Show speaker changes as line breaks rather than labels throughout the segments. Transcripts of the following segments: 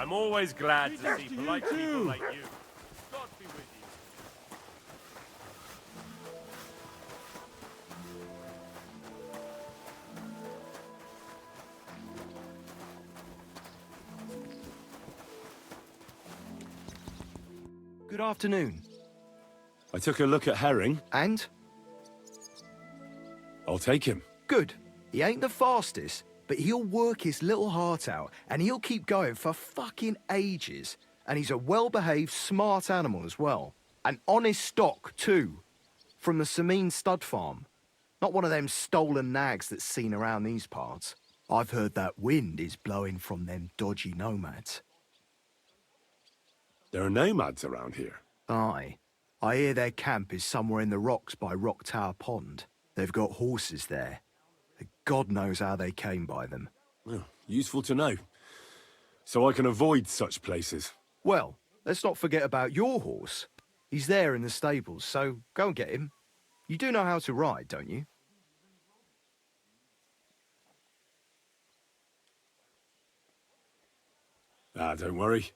I'm always glad to see polite people like you. God be with you.
Good afternoon.
I took a look at Herring.
And?
I'll take him.
Good. He ain't the fastest, but he'll work his little heart out, and he'll keep going for fucking ages. And he's a well-behaved, smart animal as well. An honest stock, too. From the Sameen stud farm. Not one of them stolen nags that's seen around these parts. I've heard that wind is blowing from them dodgy nomads.
There are nomads around here.
Aye. I hear their camp is somewhere in the rocks by Rock Tower Pond. They've got horses there. God knows how they came by them.
Well, useful to know. So I can avoid such places.
Well, let's not forget about your horse. He's there in the stables, so go and get him. You do know how to ride, don't you?
Ah, don't worry.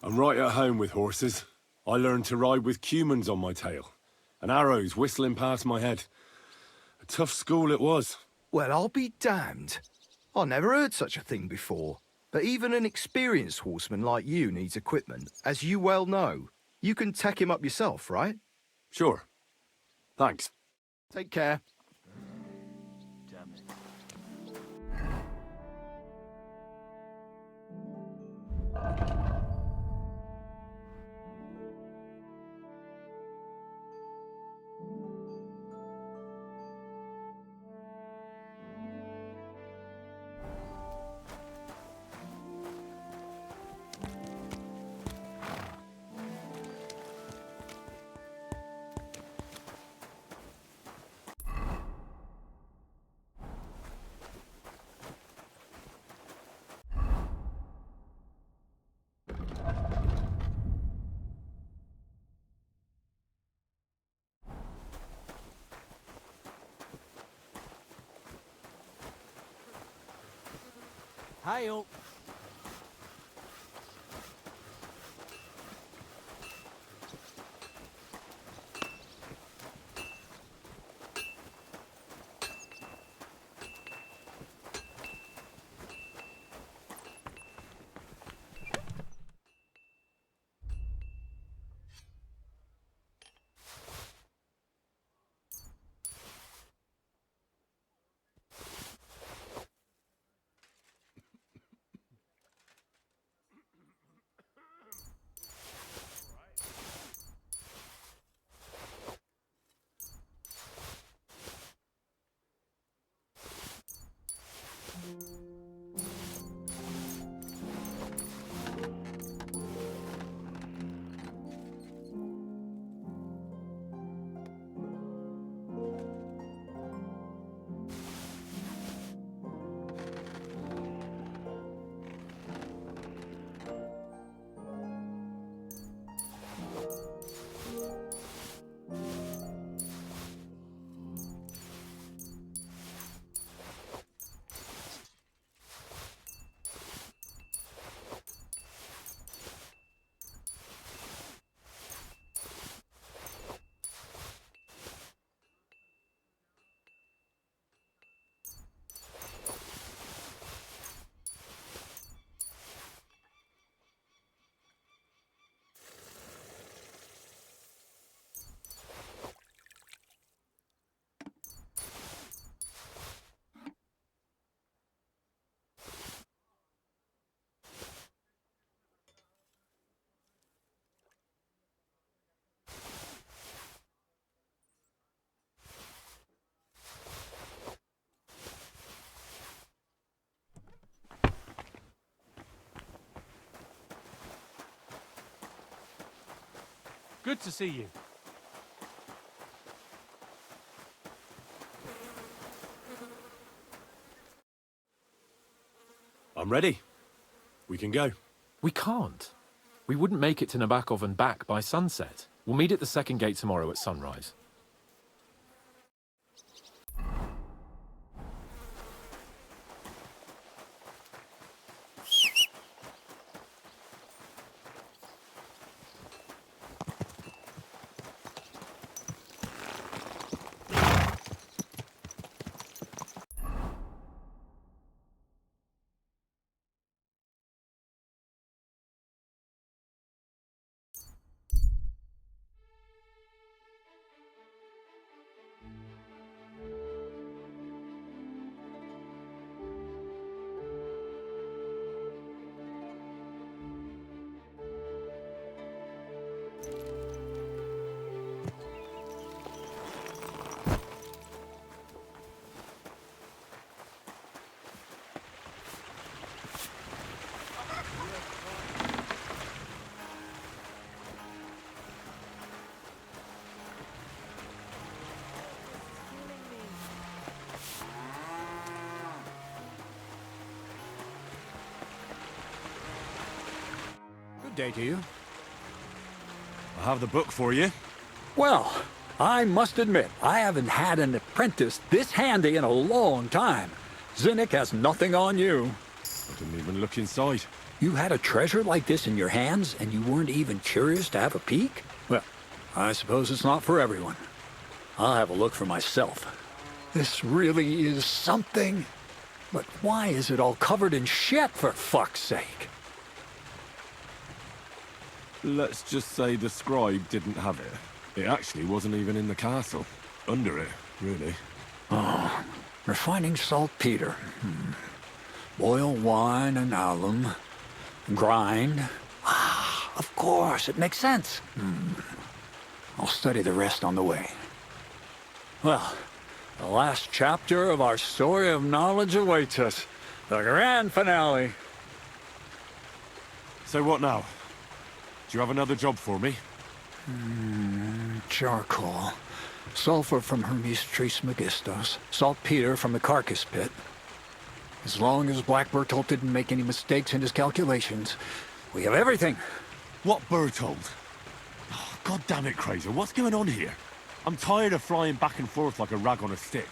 I'm right at home with horses. I learned to ride with cumans on my tail, and arrows whistling past my head. A tough school it was.
Well, I'll be damned. I never heard such a thing before. But even an experienced horseman like you needs equipment, as you well know. You can tack him up yourself, right?
Sure. Thanks.
Take care.
Hail. Good to see you.
I'm ready. We can go.
We can't. We wouldn't make it to Nabokov and back by sunset. We'll meet at the second gate tomorrow at sunrise.
day to you.
I have the book for you.
Well, I must admit, I haven't had an apprentice this handy in a long time. Zinnik has nothing on you.
I didn't even look inside.
You had a treasure like this in your hands, and you weren't even curious to have a peek? Well, I suppose it's not for everyone. I'll have a look for myself. This really is something. But why is it all covered in shit, for fuck's sake?
Let's just say the scribe didn't have it. It actually wasn't even in the castle. Under it, really.
Oh, refining saltpeter. Boil wine and alum. Grind. Ah, of course, it makes sense. I'll study the rest on the way. Well, the last chapter of our story of knowledge awaits us. The grand finale.
So what now? Do you have another job for me?
Charcoal. Sulfur from Hermes Trismegistos. Saltpeter from the carcass pit. As long as Black Bertolt didn't make any mistakes in his calculations, we have everything.
What Bertold? Oh, God damn it, Crazer, what's going on here? I'm tired of flying back and forth like a rag on a stick.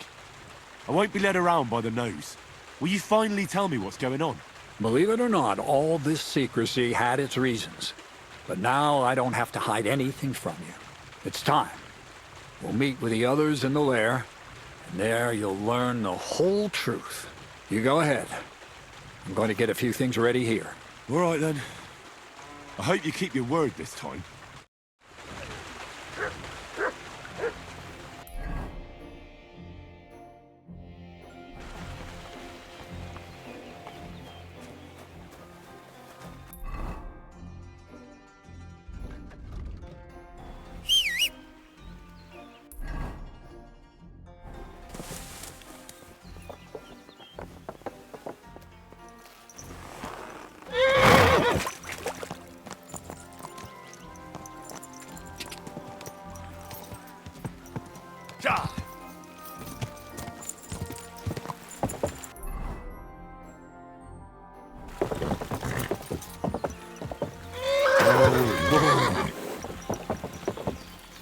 I won't be led around by the nose. Will you finally tell me what's going on?
Believe it or not, all this secrecy had its reasons. But now I don't have to hide anything from you. It's time. We'll meet with the others in the lair, and there you'll learn the whole truth. You go ahead. I'm going to get a few things ready here.
All right, then. I hope you keep your word this time.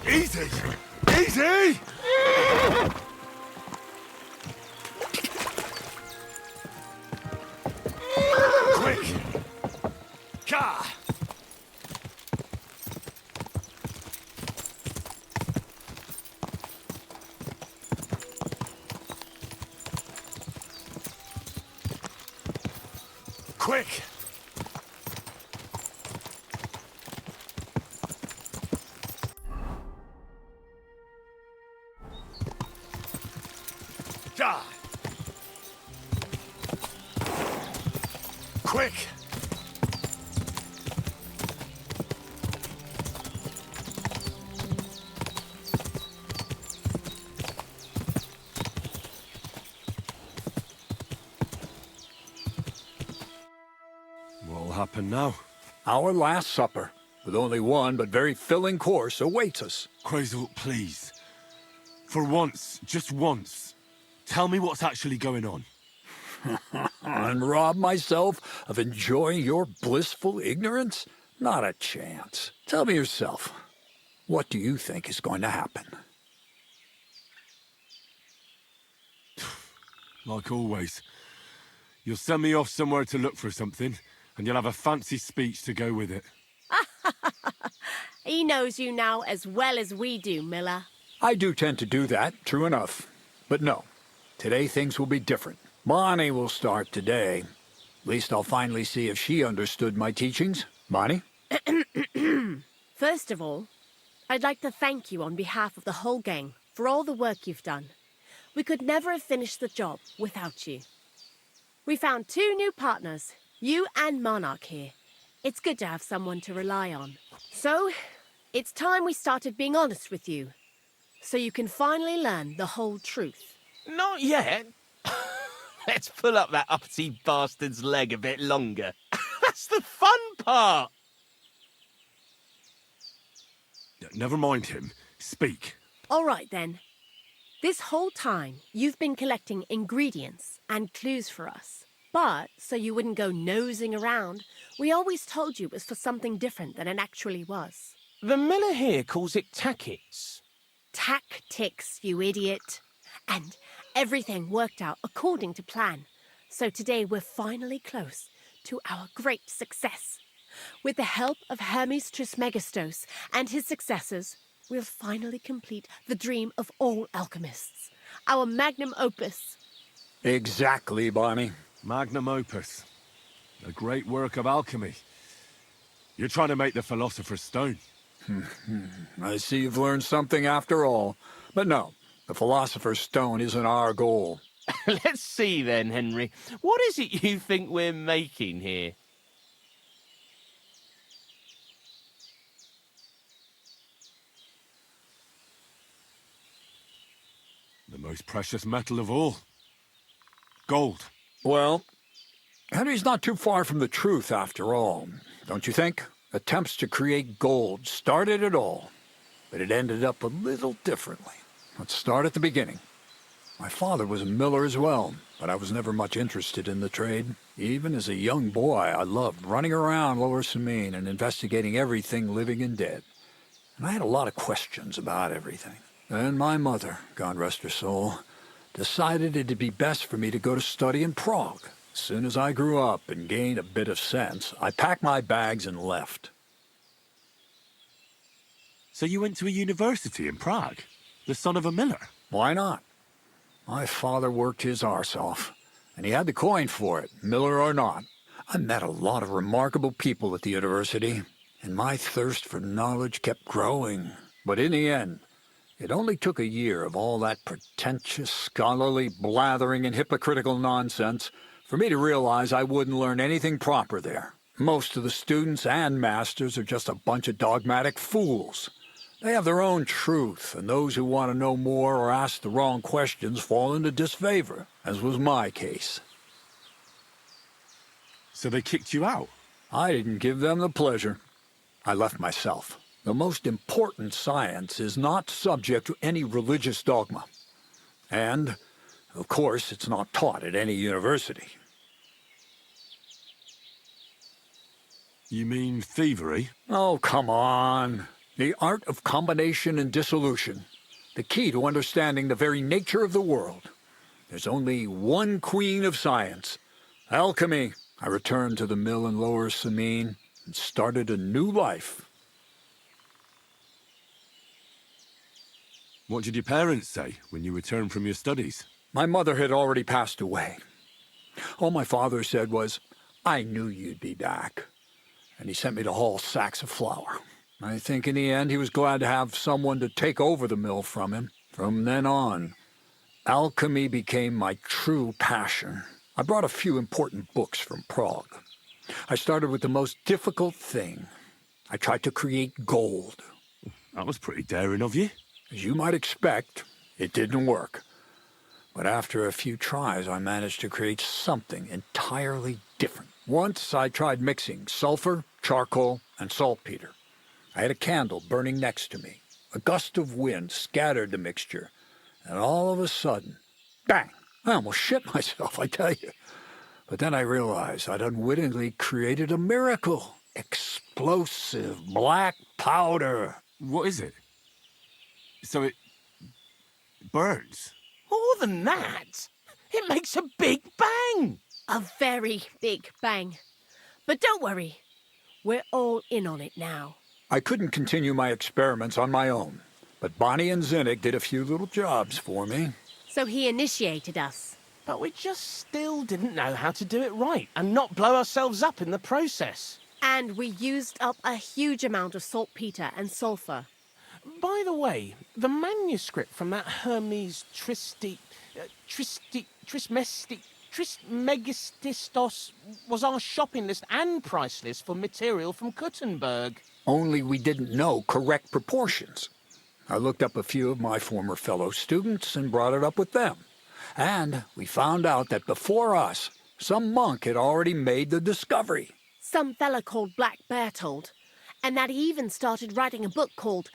Easy! Easy! Quick! Ka! Quick! Ja! Quick! What'll happen now?
Our last supper, with only one but very filling course, awaits us.
Quasel, please. For once, just once, tell me what's actually going on.
And rob myself of enjoying your blissful ignorance? Not a chance. Tell me yourself, what do you think is going to happen?
Like always. You'll send me off somewhere to look for something, and you'll have a fancy speech to go with it.
He knows you now as well as we do, Miller.
I do tend to do that, true enough. But no, today things will be different. Bonnie will start today. At least I'll finally see if she understood my teachings. Bonnie?
First of all, I'd like to thank you on behalf of the whole gang for all the work you've done. We could never have finished the job without you. We found 2 new partners, you and Monarch here. It's good to have someone to rely on. So, it's time we started being honest with you, so you can finally learn the whole truth.
Not yet. Let's pull up that uppity bastard's leg a bit longer. That's the fun part.
Never mind him. Speak.
All right, then. This whole time, you've been collecting ingredients and clues for us. But, so you wouldn't go nosing around, we always told you it was for something different than it actually was.
The miller here calls it tackets.
Tactics, you idiot. And everything worked out according to plan. So today we're finally close to our great success. With the help of Hermes Trismegistos and his successors, we'll finally complete the dream of all alchemists. Our magnum opus.
Exactly, Barney.
Magnum opus. A great work of alchemy. You're trying to make the Philosopher's Stone.
I see you've learned something after all. But no, the Philosopher's Stone isn't our goal.
Let's see then, Henry. What is it you think we're making here?
The most precious metal of all. Gold.
Well, Henry's not too far from the truth after all, don't you think? Attempts to create gold started it all, but it ended up a little differently. Let's start at the beginning. My father was a miller as well, but I was never much interested in the trade. Even as a young boy, I loved running around Lower Samine and investigating everything living and dead. And I had a lot of questions about everything. Then my mother, God rest her soul, decided it'd be best for me to go to study in Prague. As soon as I grew up and gained a bit of sense, I packed my bags and left.
So you went to a university in Prague? The son of a miller?
Why not? My father worked his arse off, and he had the coin for it, miller or not. I met a lot of remarkable people at the university, and my thirst for knowledge kept growing. But in the end, it only took a year of all that pretentious, scholarly blathering and hypocritical nonsense for me to realize I wouldn't learn anything proper there. Most of the students and masters are just a bunch of dogmatic fools. They have their own truth, and those who want to know more or ask the wrong questions fall into disfavor, as was my case.
So they kicked you out?
I didn't give them the pleasure. I left myself. The most important science is not subject to any religious dogma. And, of course, it's not taught at any university.
You mean thievery?
Oh, come on. The art of combination and dissolution. The key to understanding the very nature of the world. There's only one queen of science. Alchemy. I returned to the mill in Lower Samine and started a new life.
What did your parents say when you returned from your studies?
My mother had already passed away. All my father said was, "I knew you'd be back." And he sent me to haul sacks of flour. I think in the end he was glad to have someone to take over the mill from him. From then on, alchemy became my true passion. I brought a few important books from Prague. I started with the most difficult thing. I tried to create gold.
That was pretty daring of you.
As you might expect, it didn't work. But after a few tries, I managed to create something entirely different. Once I tried mixing sulfur, charcoal, and saltpeter. I had a candle burning next to me. A gust of wind scattered the mixture, and all of a sudden, bang! I almost shit myself, I tell you. But then I realized I'd unwittingly created a miracle. Explosive black powder.
What is it? So it burns?
More than that, it makes a big bang.
A very big bang. But don't worry, we're all in on it now.
I couldn't continue my experiments on my own, but Bonnie and Zinnik did a few little jobs for me.
So he initiated us.
But we just still didn't know how to do it right and not blow ourselves up in the process.
And we used up a huge amount of saltpeter and sulfur.
By the way, the manuscript from that Hermes Trismegistos was our shopping list and price list for material from Kuttenberg.
Only we didn't know correct proportions. I looked up a few of my former fellow students and brought it up with them. And we found out that before us, some monk had already made the discovery.
Some fella called Black Bertold. And that he even started writing a book called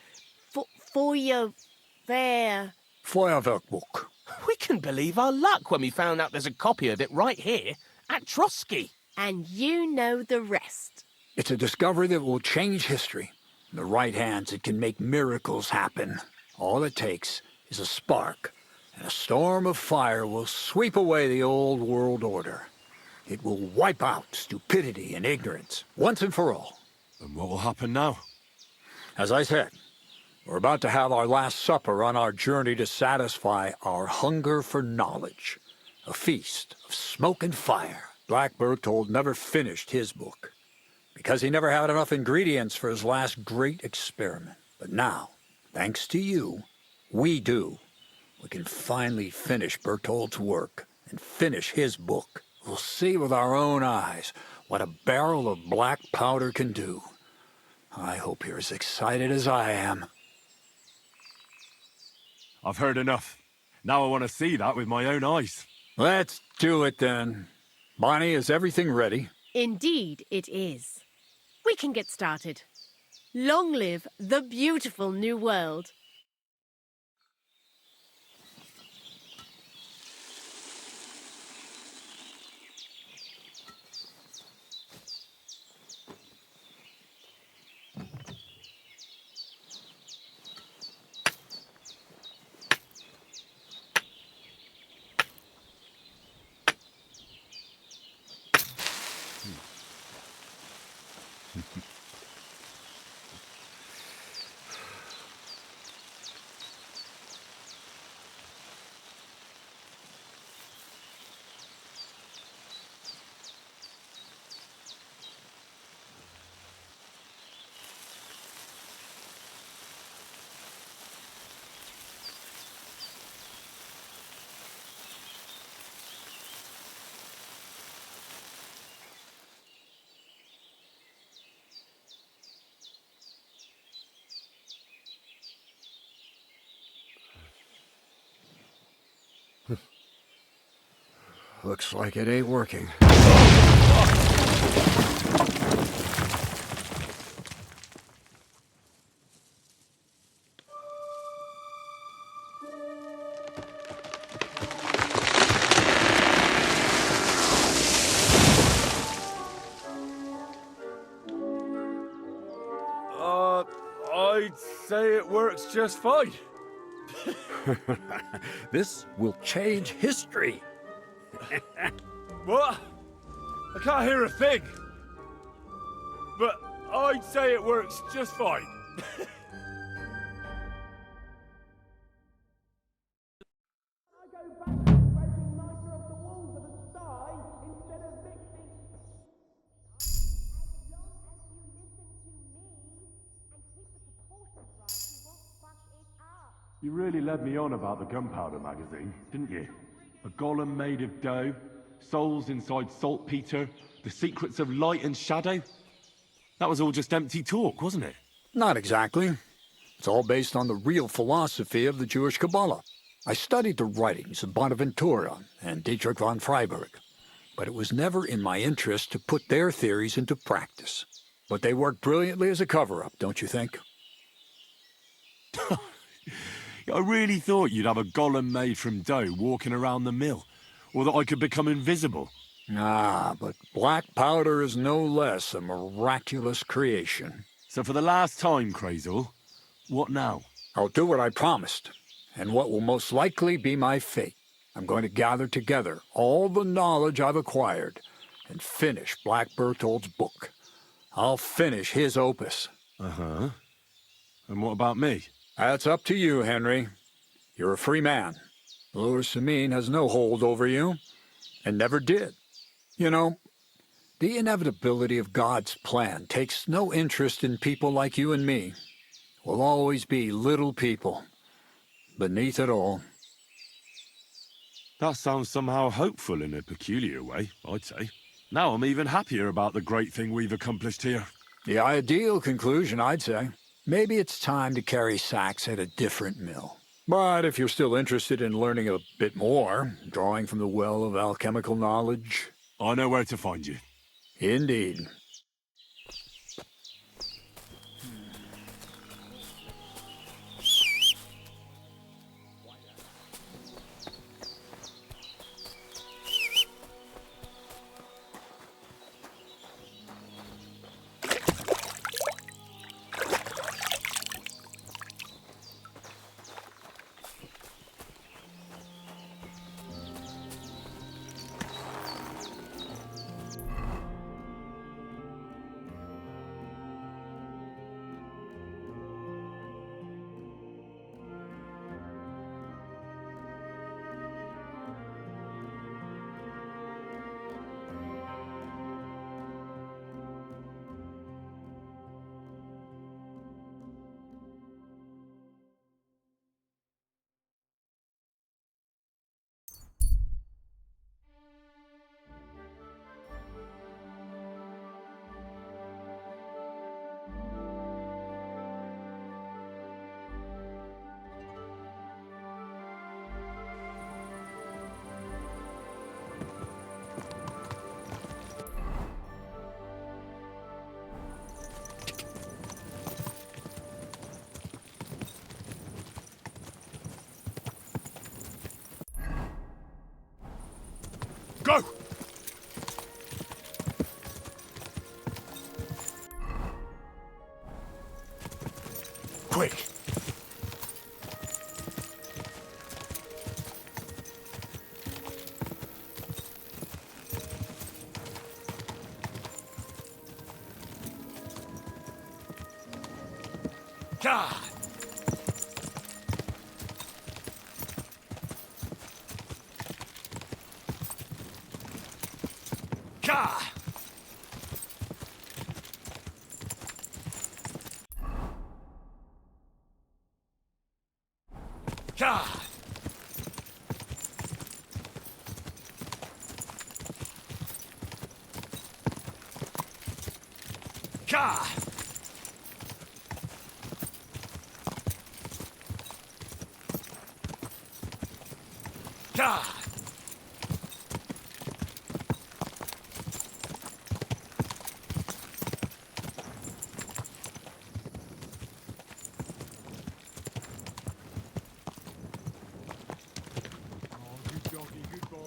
Feuerwehr.
Feuerwerkbuch.
We couldn't believe our luck when we found out there's a copy of it right here, At Trotsky.
And you know the rest.
It's a discovery that will change history. In the right hands, it can make miracles happen. All it takes is a spark, and a storm of fire will sweep away the old world order. It will wipe out stupidity and ignorance, once and for all.
And what will happen now?
As I said, we're about to have our last supper on our journey to satisfy our hunger for knowledge. A feast of smoke and fire. Black Berthold never finished his book, because he never had enough ingredients for his last great experiment. But now, thanks to you, we do. We can finally finish Berthold's work and finish his book. We'll see with our own eyes what a barrel of black powder can do. I hope you're as excited as I am.
I've heard enough. Now I want to see that with my own eyes.
Let's do it then. Bonnie, is everything ready?
Indeed, it is. We can get started. Long live the beautiful new world.
Looks like it ain't working.
I'd say it works just fine.
This will change history.
What? I can't hear a thing. But I'd say it works just fine. You really led me on about the gunpowder magazine, didn't you? A golem made of dough, souls inside saltpeter, the secrets of light and shadow. That was all just empty talk, wasn't it?
Not exactly. It's all based on the real philosophy of the Jewish Kabbalah. I studied the writings of Bonaventura and Dietrich von Freiberg, but it was never in my interest to put their theories into practice. But they work brilliantly as a cover-up, don't you think?
I really thought you'd have a golem made from dough walking around the mill, or that I could become invisible.
Ah, but black powder is no less a miraculous creation.
So for the last time, Crazel, what now?
I'll do what I promised, and what will most likely be my fate. I'm going to gather together all the knowledge I've acquired and finish Black Berthold's book. I'll finish his opus.
Uh-huh. And what about me?
That's up to you, Henry. You're a free man. Lower Samine has no hold over you, and never did. You know, the inevitability of God's plan takes no interest in people like you and me. We'll always be little people, beneath it all.
That sounds somehow hopeful in a peculiar way, I'd say. Now I'm even happier about the great thing we've accomplished here.
The ideal conclusion, I'd say. Maybe it's time to carry sacks at a different mill. But if you're still interested in learning a bit more, drawing from the well of alchemical knowledge...
I know where to find you.
Indeed.
Go! Quick! God! God! God! God! God! Good doggy, good boy.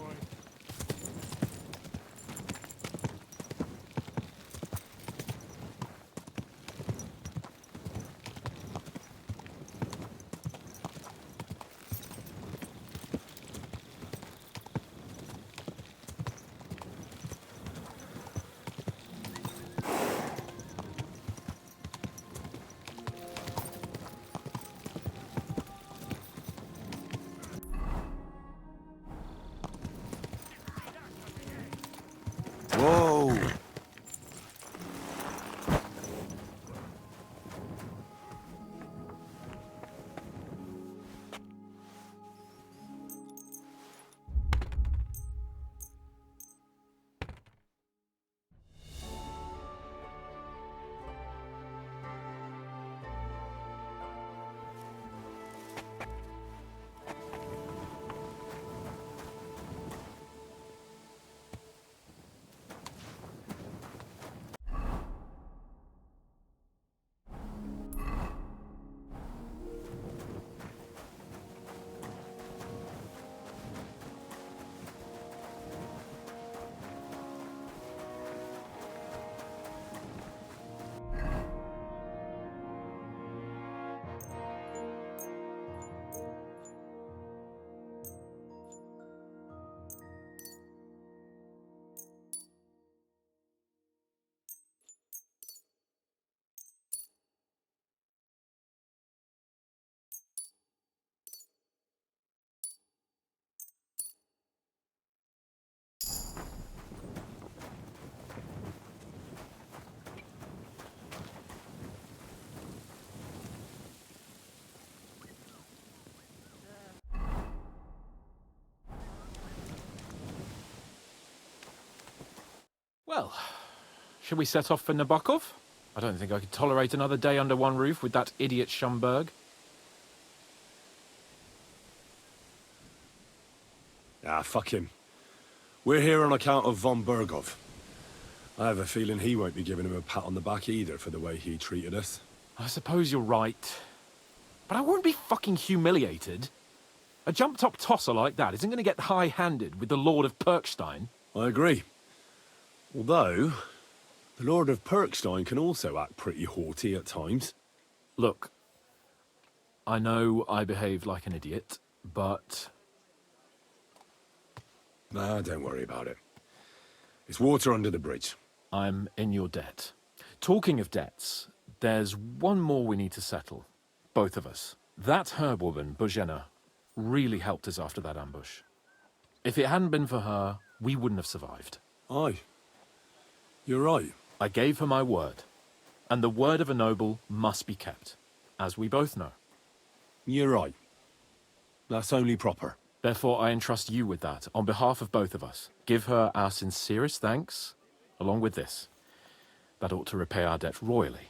Whoa!
Well, shall we set off for Nabokov? I don't think I could tolerate another day under one roof with that idiot Schomburg.
Ah, fuck him. We're here on account of von Bergov. I have a feeling he won't be giving him a pat on the back either for the way he treated us.
I suppose you're right. But I won't be fucking humiliated. A jump-top tosser like that isn't going to get high-handed with the Lord of Perkstein.
I agree. Although, the Lord of Perkstein can also act pretty haughty at times.
Look, I know I behaved like an idiot, but
Nah, don't worry about it. It's water under the bridge.
I'm in your debt. Talking of debts, there's one more we need to settle. Both of us. That herb-woman, Bozhena, really helped us after that ambush. If it hadn't been for her, we wouldn't have survived.
Aye. You're right.
I gave her my word. And the word of a noble must be kept, as we both know.
You're right. That's only proper.
Therefore, I entrust you with that, on behalf of both of us. Give her our sincerest thanks, along with this. That ought to repay our debt royally.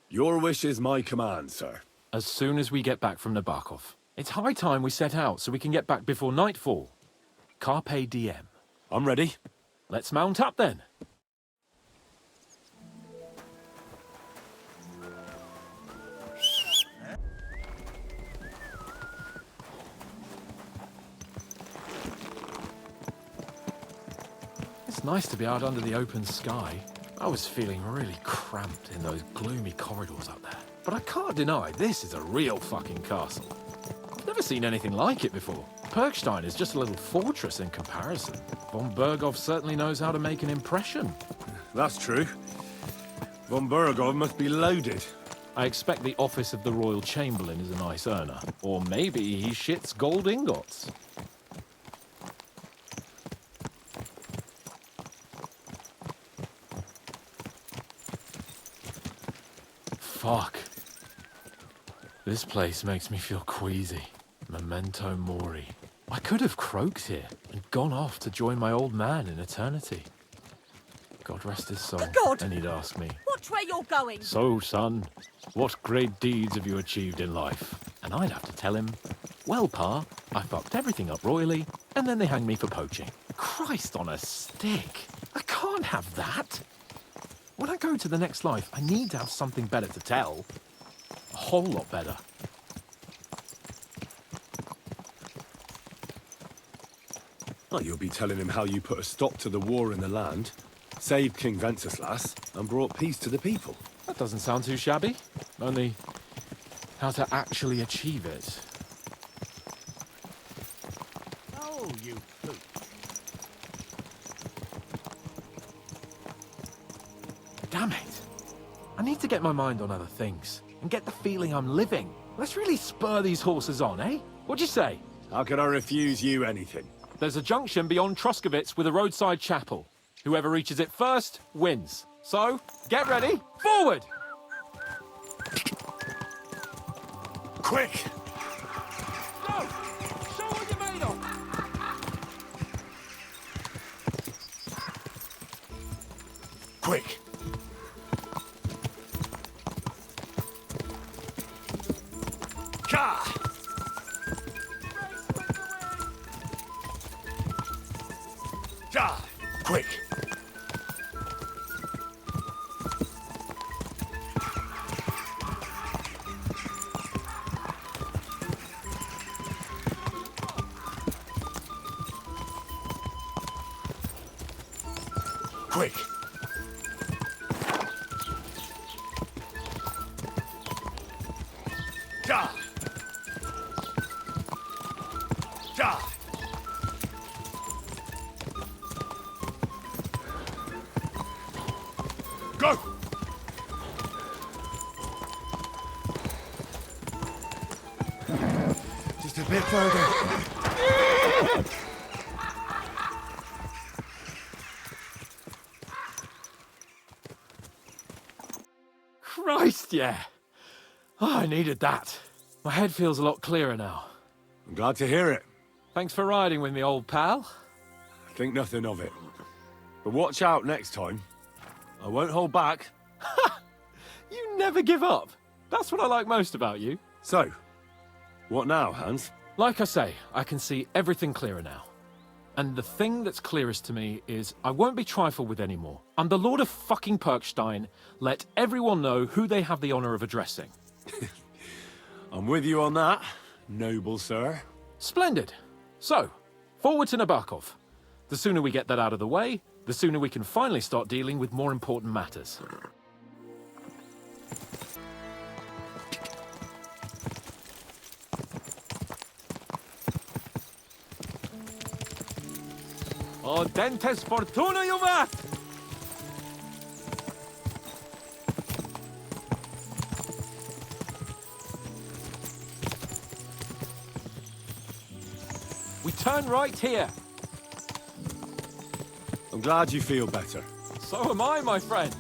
Your wish is my command, sir.
As soon as we get back from Nabokov. It's high time we set out so we can get back before nightfall. Carpe diem.
I'm ready.
Let's mount up then. It's nice to be out under the open sky. I was feeling really cramped in those gloomy corridors up there. But I can't deny, this is a real fucking castle. I've never seen anything like it before. Perkstein is just a little fortress in comparison. Von Berghoff certainly knows how to make an impression.
That's true. Von Berghoff must be loaded.
I expect the office of the Royal Chamberlain is a nice earner. Or maybe he shits gold ingots. Fuck. This place makes me feel queasy. Memento mori. I could have croaked here and gone off to join my old man in eternity. God rest his soul.
God!
And he'd ask me,
Watch where you're going!
"So, son, what great deeds have you achieved in life?" And I'd have to tell him, "Well, Pa, I fucked everything up royally, and then they hanged me for poaching." Christ on a stick! I can't have that! When I go to the next life, I need to have something better to tell. A whole lot better.
Well, you'll be telling him how you put a stop to the war in the land, saved King Venceslas, and brought peace to the people.
That doesn't sound too shabby. Only, how to actually achieve it.
Oh, you poop.
Damn it! I need to get my mind on other things, and get the feeling I'm living. Let's really spur these horses on, eh? What'd you say?
How could I refuse you anything?
There's a junction beyond Troskowitz with a roadside chapel. Whoever reaches it first, wins. So, get ready, forward!
Quick!
Go! Show what you're made of!
Quick! Ka! Ja! Quick! Quick! Ja! Ja! Go! Just a bit further.
Christ, yeah! Oh, I needed that. My head feels a lot clearer now.
I'm glad to hear it.
Thanks for riding with me, old pal.
Think nothing of it. But watch out next time. I won't hold back.
You never give up. That's what I like most about you.
So, what now, Hans?
Like I say, I can see everything clearer now. And the thing that's clearest to me is I won't be trifled with anymore. I'm the Lord of fucking Perkstein. Let everyone know who they have the honor of addressing.
I'm with you on that, noble sir.
Splendid. So, forward to Nabokov. The sooner we get that out of the way, the sooner we can finally start dealing with more important matters. Audentes fortuna juvat! We turn right here.
I'm glad you feel better.
So am I, my friend.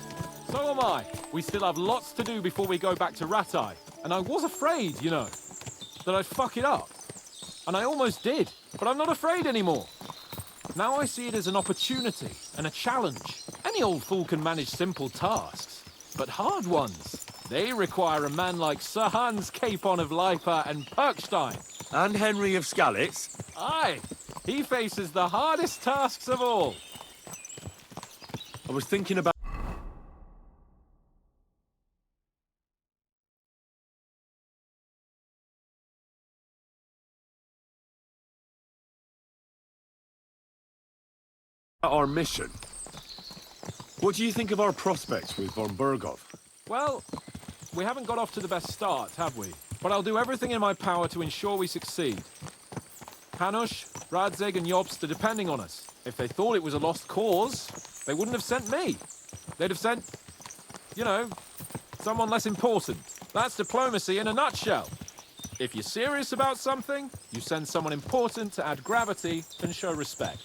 So am I. We still have lots to do before we go back to Ratai. And I was afraid, you know, that I'd fuck it up. And I almost did, but I'm not afraid anymore. Now I see it as an opportunity and a challenge. Any old fool can manage simple tasks, but hard ones, they require a man like Sir Hans Capon of Lipa and Perkstein.
And Henry of Skalitz.
Aye, he faces the hardest tasks of all.
I was thinking about... Our mission. What do you think of our prospects with von Bergov?
Well, we haven't got off to the best start, have we? But I'll do everything in my power to ensure we succeed. Hanush, Radzig and Jobst are depending on us. If they thought it was a lost cause, they wouldn't have sent me. They'd have sent, you know, someone less important. That's diplomacy in a nutshell. If you're serious about something, you send someone important to add gravity and show respect.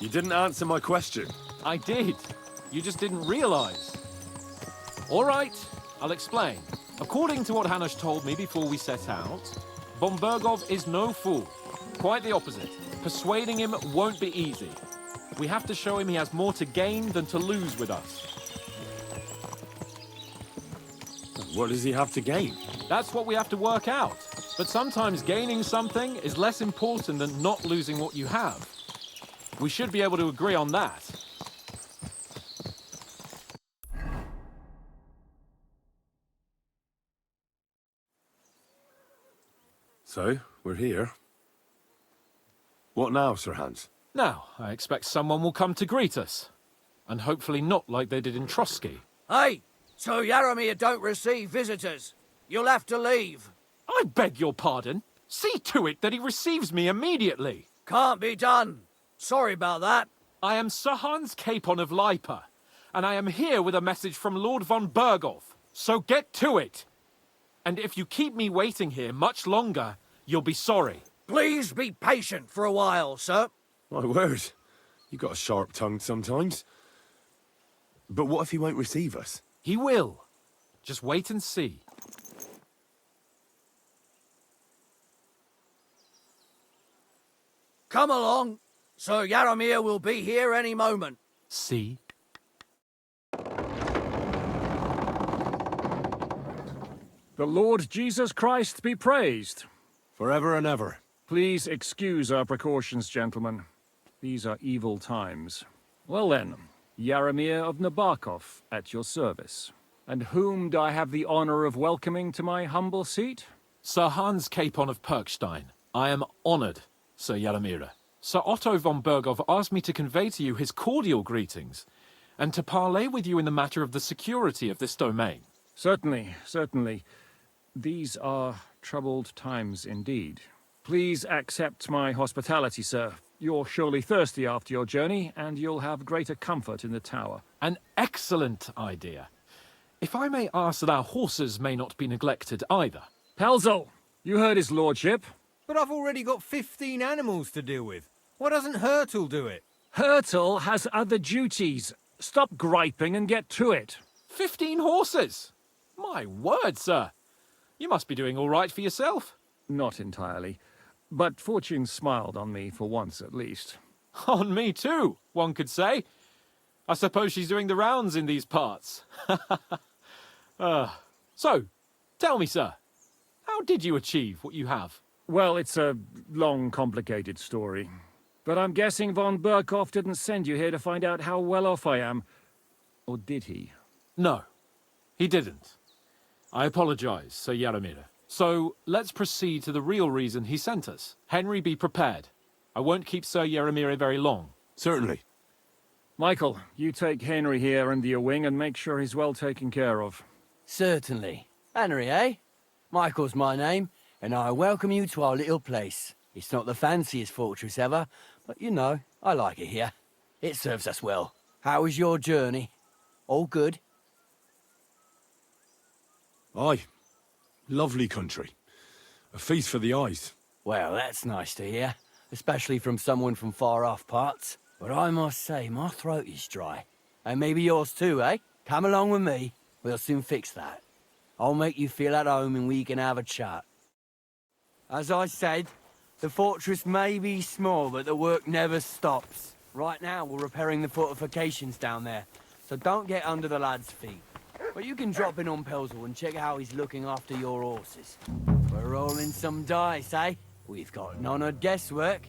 You didn't answer my question.
I did. You just didn't realize. All right, I'll explain. According to what Hanush told me before we set out, von Bergov is no fool. Quite the opposite. Persuading him won't be easy. We have to show him he has more to gain than to lose with us.
What does he have to gain?
That's what we have to work out. But sometimes gaining something is less important than not losing what you have. We should be able to agree on that.
So, we're here. What now, Sir Hans?
Now, I expect someone will come to greet us. And hopefully not like they did in Trotsky.
Hey, so Yaromir don't receive visitors. You'll have to leave.
I beg your pardon. See to it that he receives me immediately.
Can't be done. Sorry about that.
I am Sir Hans Capon of Lipa, and I am here with a message from Lord von Bergov. So get to it. And if you keep me waiting here much longer, you'll be sorry.
Please be patient for a while, sir.
My word. You got a sharp tongue sometimes. But what if he won't receive us?
He will. Just wait and see.
Come along. Sir Yaromir will be here any moment.
See?
The Lord Jesus Christ be praised.
Forever and ever.
Please excuse our precautions, gentlemen. These are evil times. Well then, Yaromir of Nabokov, at your service. And whom do I have the honor of welcoming to my humble seat?
Sir Hans Capon of Perkstein. I am honored, Sir Yaromir. Sir Otto von Bergov asked me to convey to you his cordial greetings, and to parley with you in the matter of the security of this domain.
Certainly, certainly. These are troubled times indeed. Please accept my hospitality, sir. You're surely thirsty after your journey, and you'll have greater comfort in the tower.
An excellent idea. If I may ask that our horses may not be neglected either.
Pelzel, you heard his lordship.
But I've already got 15 animals to deal with. Why doesn't Hurtle do it?
Hurtle has other duties. Stop griping and get to it.
15 horses? My word, sir. You must be doing all right for yourself.
Not entirely. But fortune smiled on me for once at least.
On me too, one could say. I suppose she's doing the rounds in these parts. So, tell me, sir, how did you achieve what you have?
Well, it's a long, complicated story. But I'm guessing von Bergov didn't send you here to find out how well off I am. Or did he?
No, he didn't. I apologize, Sir Yaromir. So, let's proceed to the real reason he sent us. Henry, be prepared. I won't keep Sir Yaromir very long.
Certainly.
Michael, you take Henry here under your wing and make sure he's well taken care of.
Certainly. Henry, eh? Michael's my name, and I welcome you to our little place. It's not the fanciest fortress ever, but you know, I like it here. It serves us well. How was your journey? All good?
Aye. Lovely country. A feast for the eyes.
Well, that's nice to hear, especially from someone from far-off parts. But I must say, my throat is dry. And maybe yours too, eh? Come along with me. We'll soon fix that. I'll make you feel at home and we can have a chat. As I said, the fortress may be small, but the work never stops. Right now, we're repairing the fortifications down there, so don't get under the lad's feet. But you can drop in on Pelzel and check how he's looking after your horses. We're rolling some dice, eh? We've got none of guesswork,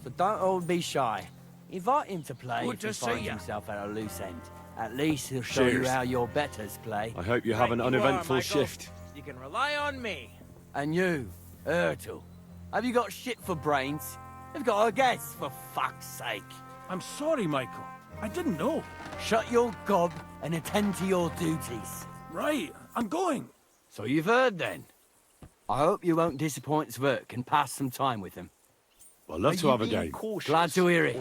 so don't all be shy. Invite him to play
Good
if he
to see
finds
ya.
himself at a loose end. At least he'll show you
Cheers.
how your betters play.
I hope you have an uneventful shift.
You can rely on me.
And you, Ertl, have you got shit for brains? They've got a guess, for fuck's sake.
I'm sorry, Michael. I didn't know.
Shut your gob and attend to your duties.
Right, I'm going.
So you've heard then. I hope you won't disappoint Zwerk and pass some time with him.
I'd love to have a game.
Glad to hear it.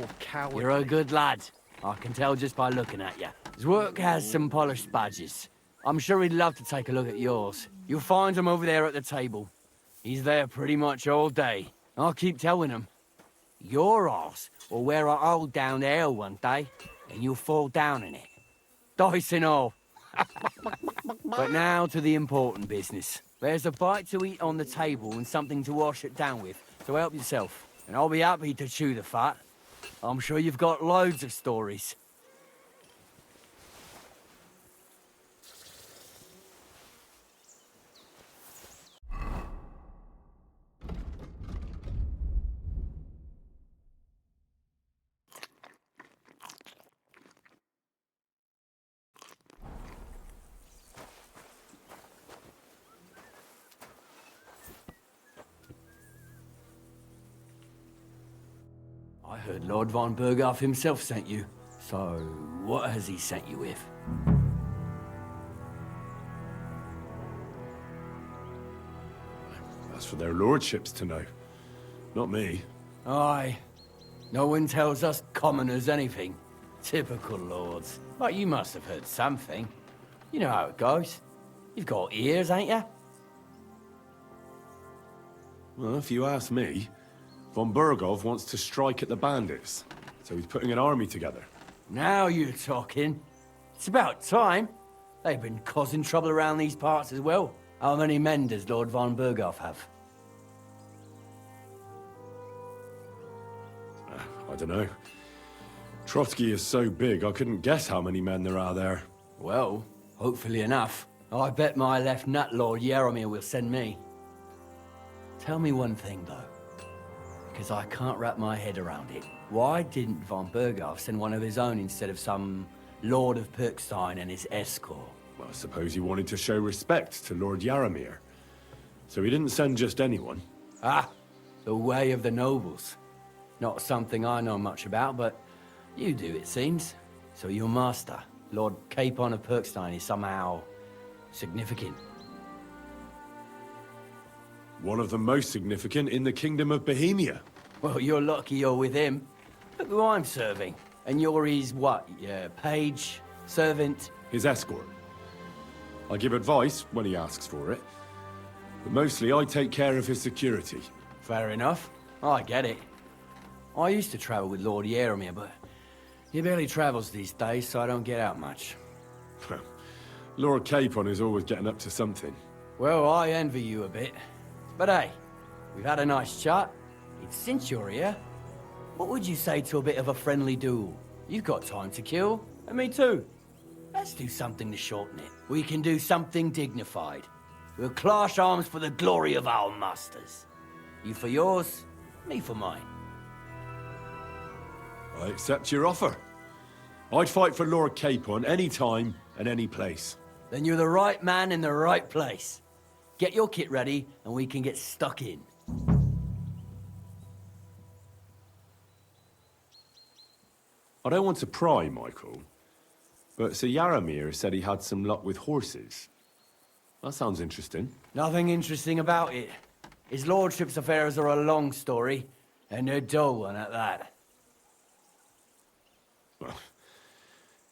You're a good lad. I can tell just by looking at you. Zwerk has some polished badges. I'm sure he'd love to take a look at yours. You'll find him over there at the table. He's there pretty much all day. I'll keep telling him. Your arse will wear a hole down there one day, and you'll fall down in it. Dice and all. But now to the important business. There's a bite to eat on the table and something to wash it down with, so help yourself. And I'll be happy to chew the fat. I'm sure you've got loads of stories. I heard Lord von Berghoff himself sent you. So, what has he sent you with?
That's for their lordships to know. Not me.
Aye. No one tells us commoners anything. Typical lords. But you must have heard something. You know how it goes. You've got ears, ain't you?
Well, if you ask me, von Berghoff wants to strike at the bandits. So he's putting an army together.
Now you're talking. It's about time. They've been causing trouble around these parts as well. How many men does Lord von Berghoff have?
I don't know. Trotsky is so big, I couldn't guess how many men there are there.
Well, hopefully enough. I bet my left nut Lord Yaromir will send me. Tell me one thing, though. Because I can't wrap my head around it. Why didn't von Berghoff send one of his own instead of some Lord of Perkstein and his escort?
Well, I suppose he wanted to show respect to Lord Yaromir. So he didn't send just anyone.
Ah, the way of the nobles. Not something I know much about, but you do, it seems. So your master, Lord Capon of Perkstein, is somehow significant.
One of the most significant in the Kingdom of Bohemia.
Well, you're lucky you're with him. Look who I'm serving. And you're his, what, page, servant?
His escort. I give advice when he asks for it. But mostly I take care of his security.
Fair enough. I get it. I used to travel with Lord Yaromir, but he barely travels these days, so I don't get out much.
Lord Capon is always getting up to something.
Well, I envy you a bit. But hey, we've had a nice chat. It's since you're here. What would you say to a bit of a friendly duel? You've got time to kill, and me too. Let's do something to shorten it. We can do something dignified. We'll clash arms for the glory of our masters. You for yours, me for mine.
I accept your offer. I'd fight for Lord Capon any time and any place.
Then you're the right man in the right place. Get your kit ready, and we can get stuck in.
I don't want to pry, Michael, but Sir Yaromir said he had some luck with horses. That sounds interesting.
Nothing interesting about it. His lordship's affairs are a long story, and a dull one at that.
Well,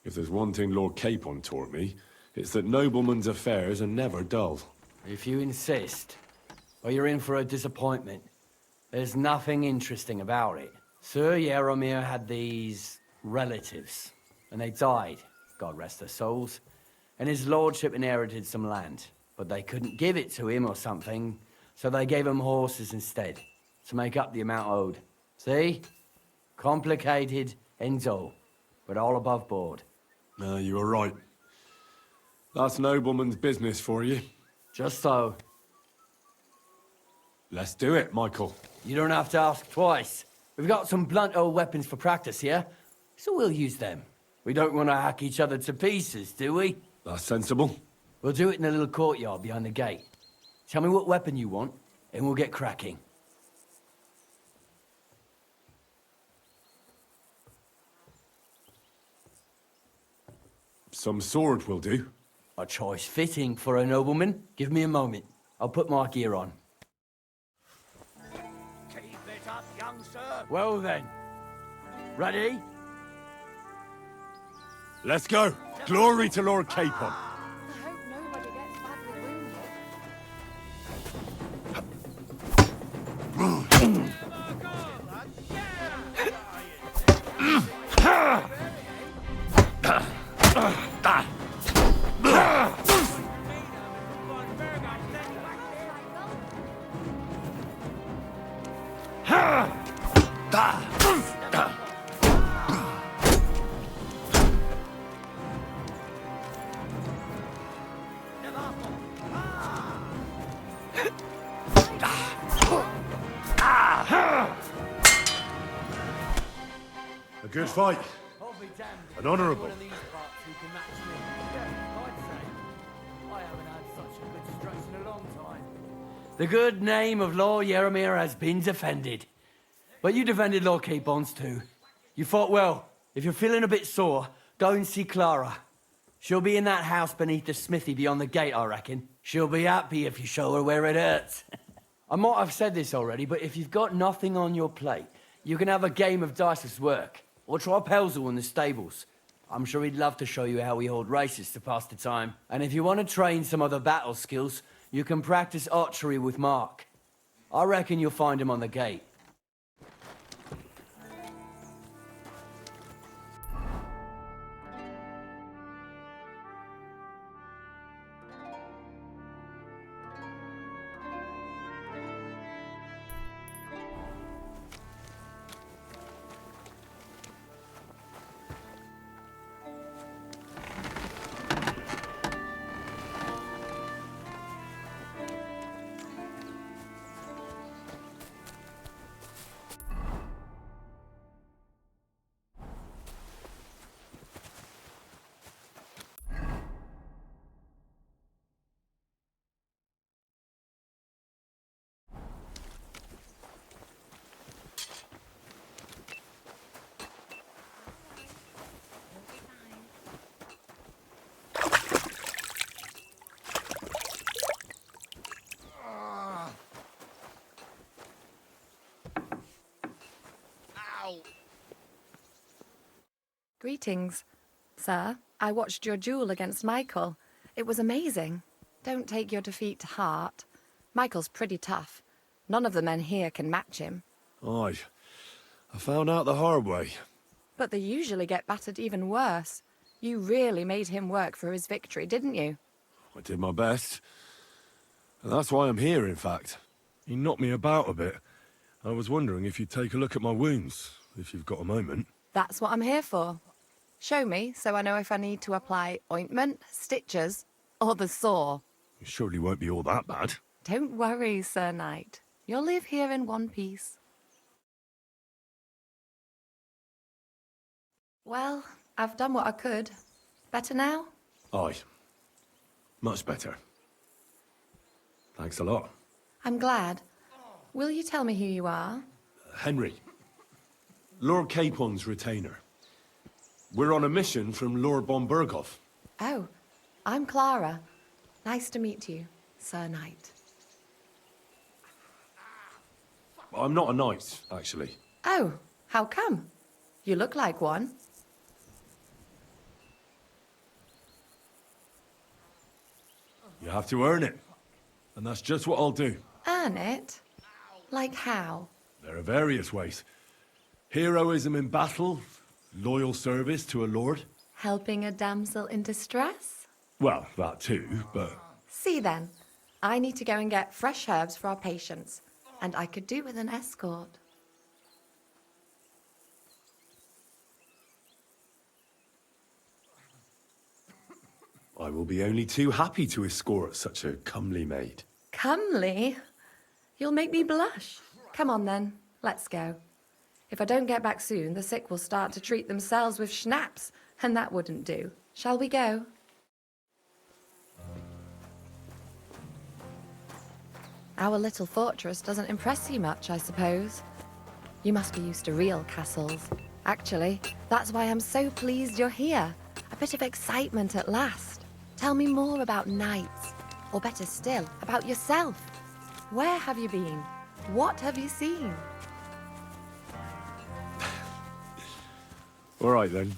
if there's one thing Lord Capon taught me, it's that noblemen's affairs are never dull.
If you insist, or you're in for a disappointment. There's nothing interesting about it. Sir Yaromir had these relatives, and they died, God rest their souls, and his lordship inherited some land, but they couldn't give it to him or something, so they gave him horses instead, to make up the amount owed. See? Complicated and dull, but all above board.
No, you were right. That's nobleman's business for you.
Just so.
Let's do it, Michael.
You don't have to ask twice. We've got some blunt old weapons for practice here, so we'll use them. We don't want to hack each other to pieces, do we?
That's sensible.
We'll do it in the little courtyard behind the gate. Tell me what weapon you want, and we'll get cracking.
Some sword will do.
A choice fitting for a nobleman. Give me a moment. I'll put my gear on.
Keep it up, young sir.
Well then. Ready?
Let's go. Glory to Lord Capon.
I hope nobody gets badly wounded.
A good fight.
I'll be damned if
An
there's
honourable.
one of these parts who can match me. Yeah, I'd say. I haven't had such a good stretch in a long time. The good name of Lord Yaramir has been defended. But you defended Lord Capon's too. You fought well. If you're feeling a bit sore, go and see Clara. She'll be in that house beneath the smithy beyond the gate, I reckon. She'll be happy if you show her where it hurts. I might have said this already, but if you've got nothing on your plate, you can have a game of dice's work. Or try Pelzel in the stables. I'm sure he'd love to show you how we hold races to pass the time. And if you want to train some other battle skills, you can practice archery with Mark. I reckon you'll find him on the gate.
Greetings. Sir, I watched your duel against Michael. It was amazing. Don't take your defeat to heart. Michael's pretty tough. None of the men here can match him.
Aye. I found out the hard way.
But they usually get battered even worse. You really made him work for his victory, didn't you?
I did my best. And that's why I'm here, in fact. He knocked me about a bit. I was wondering if you'd take a look at my wounds, if you've got a moment.
That's what I'm here for. Show me so I know if I need to apply ointment, stitches, or the saw.
It surely won't be all that bad.
Don't worry, Sir Knight. You'll live here in one piece. Well, I've done what I could. Better now?
Aye. Much better. Thanks a lot.
I'm glad. Will you tell me who you are?
Henry. Lord Capon's retainer. We're on a mission from Lord Bombergoff.
Oh, I'm Clara. Nice to meet you, Sir Knight.
I'm not a knight, actually.
Oh, how come? You look like one.
You have to earn it. And that's just what I'll do.
Earn it? Like how?
There are various ways. Heroism in battle, loyal service to a lord.
Helping a damsel in distress?
Well, that too, but...
See then, I need to go and get fresh herbs for our patients, and I could do with an escort.
I will be only too happy to escort such a comely maid.
Comely? You'll make me blush. Come on then, let's go. If I don't get back soon, the sick will start to treat themselves with schnapps, and that wouldn't do. Shall we go? Our little fortress doesn't impress you much, I suppose. You must be used to real castles. Actually, that's why I'm so pleased you're here. A bit of excitement at last. Tell me more about knights. Or better still, about yourself. Where have you been? What have you seen?
All right, then.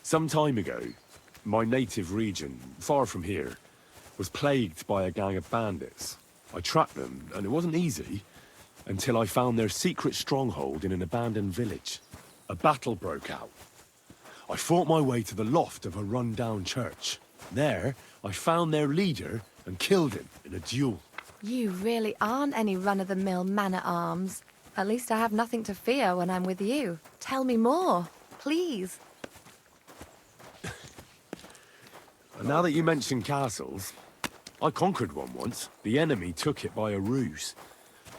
Some time ago, my native region, far from here, was plagued by a gang of bandits. I tracked them, and it wasn't easy, until I found their secret stronghold in an abandoned village. A battle broke out. I fought my way to the loft of a run-down church. There, I found their leader and killed him in a duel.
You really aren't any run-of-the-mill man-at-arms. At least I have nothing to fear when I'm with you. Tell me more, please.
And now that you mention castles, I conquered one once. The enemy took it by a ruse,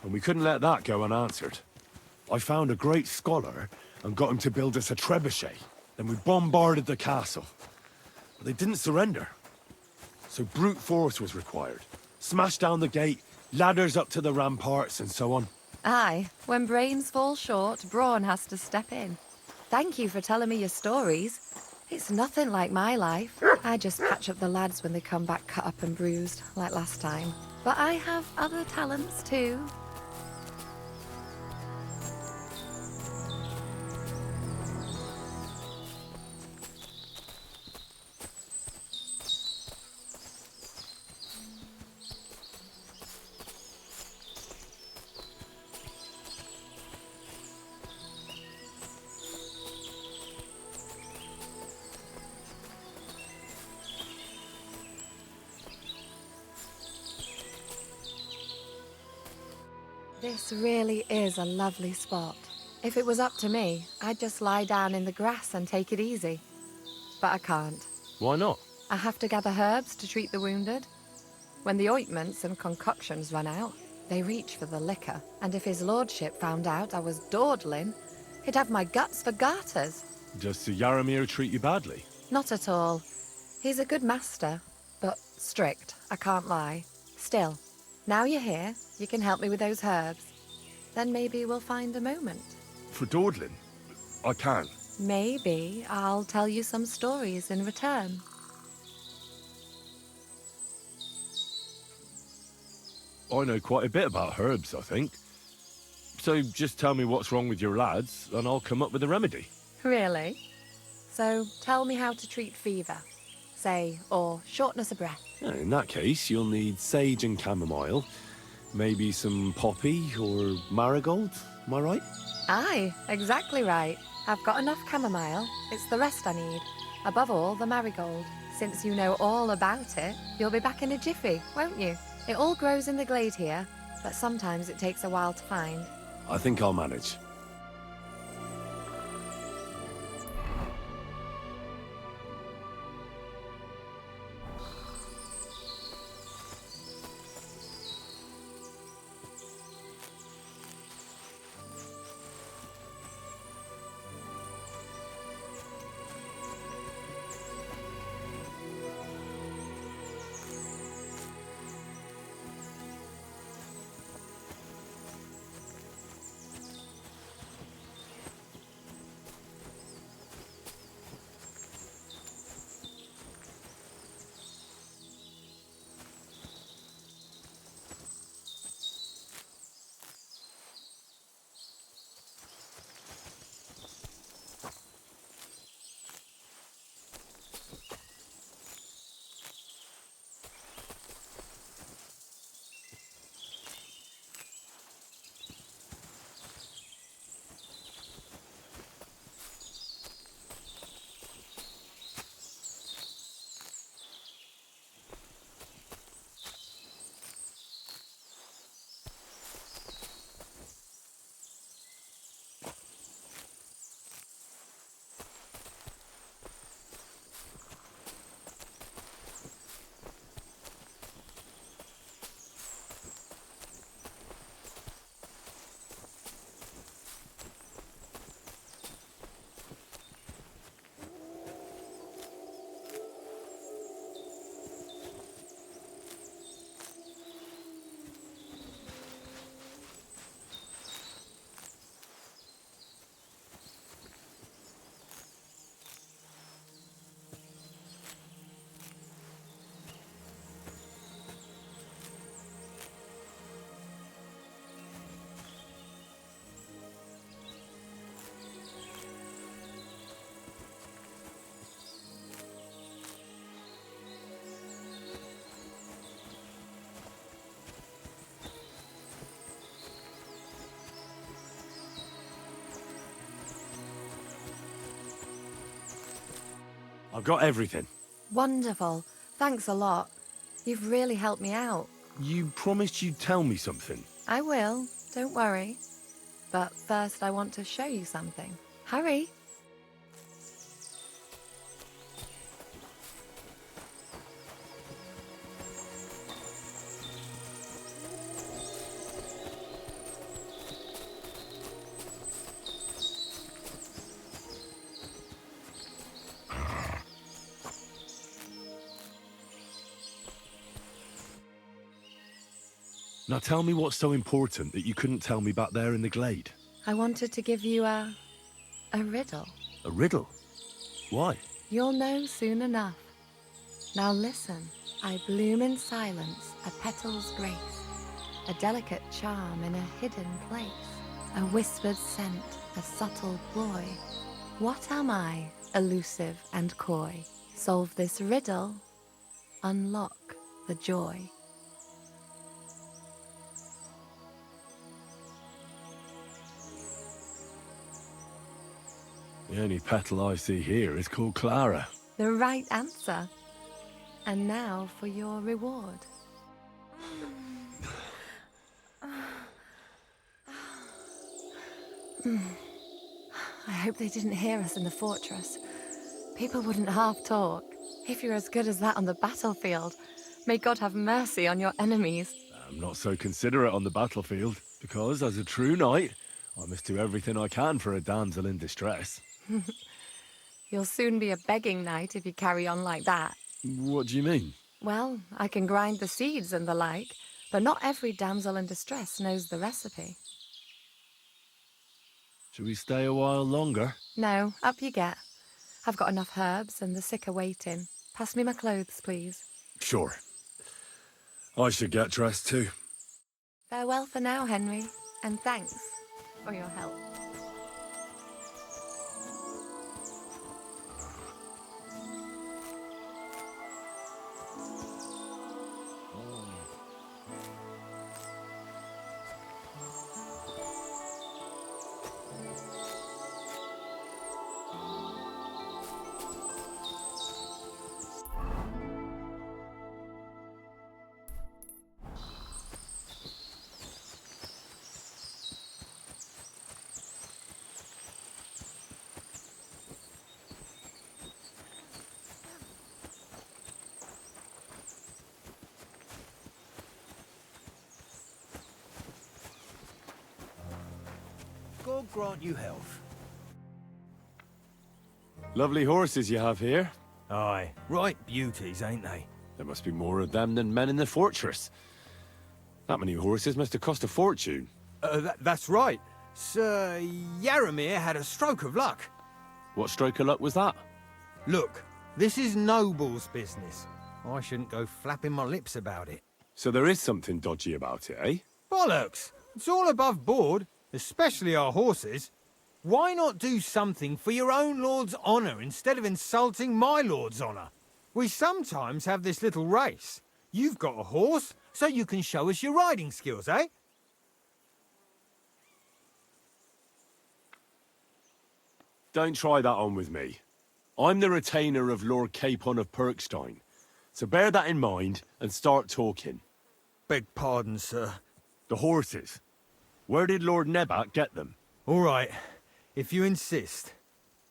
and we couldn't let that go unanswered. I found a great scholar and got him to build us a trebuchet. Then we bombarded the castle. But they didn't surrender. So brute force was required. Smash down the gate, ladders up to the ramparts, and so on.
Aye, when brains fall short, brawn has to step in. Thank you for telling me your stories. It's nothing like my life. I just patch up the lads when they come back cut up and bruised, like last time. But I have other talents too. This really is a lovely spot. If it was up to me, I'd just lie down in the grass and take it easy. But I can't.
Why not?
I have to gather herbs to treat the wounded. When the ointments and concoctions run out, they reach for the liquor. And if his lordship found out I was dawdling, he'd have my guts for garters.
Does Sir Yaramir treat you badly?
Not at all. He's a good master, but strict, I can't lie. Still, now you're here, you can help me with those herbs. Then maybe we'll find a moment.
For dawdling? I can.
Maybe I'll tell you some stories in return.
I know quite a bit about herbs, I think. So just tell me what's wrong with your lads, and I'll come up with a remedy.
Really? So tell me how to treat fever, say, or shortness of breath.
In that case, you'll need sage and chamomile, maybe some poppy or marigold, am I right?
Aye, exactly right. I've got enough chamomile. It's the rest I need. Above all, the marigold. Since you know all about it, you'll be back in a jiffy, won't you? It all grows in the glade here, but sometimes it takes a while to find.
I think I'll manage. I've got everything.
Wonderful. Thanks a lot. You've really helped me out.
You promised you'd tell me something.
I will. Don't worry. But first I want to show you something. Hurry.
Now tell me what's so important that you couldn't tell me back there in the glade.
I wanted to give you a riddle.
A riddle? Why?
You'll know soon enough. Now listen. I bloom in silence, a petal's grace, a delicate charm in a hidden place, a whispered scent, a subtle ploy. What am I, elusive and coy? Solve this riddle, unlock the joy.
The only petal I see here is called Clara.
The right answer. And now for your reward. I hope they didn't hear us in the fortress. People wouldn't half talk. If you're as good as that on the battlefield, may God have mercy on your enemies.
I'm not so considerate on the battlefield, because as a true knight, I must do everything I can for a damsel in distress.
You'll soon be a begging knight if you carry on like that.
What do you mean?
Well, I can grind the seeds and the like, but not every damsel in distress knows the recipe.
Should we stay a while longer?
No, up you get. I've got enough herbs and the sick are waiting. Pass me my clothes, please.
Sure. I should get dressed too.
Farewell for now, Henry, and thanks for your help.
God grant you health.
Lovely horses you have here.
Aye, right beauties, ain't they?
There must be more of them than men in the fortress. That many horses must have cost a fortune.
That's right. Sir Yaramir had a stroke of luck.
What stroke of luck was that?
Look, this is noble's business. I shouldn't go flapping my lips about it.
So there is something dodgy about it, eh?
Bollocks! It's all above board, especially our horses. Why not do something for your own lord's honour instead of insulting my lord's honour? We sometimes have this little race. You've got a horse, so you can show us your riding skills, eh?
Don't try that on with me. I'm the retainer of Lord Capon of Perkstein. So bear that in mind and start talking.
Beg pardon, sir.
The horses. Where did Lord Nebat get them?
All right, if you insist.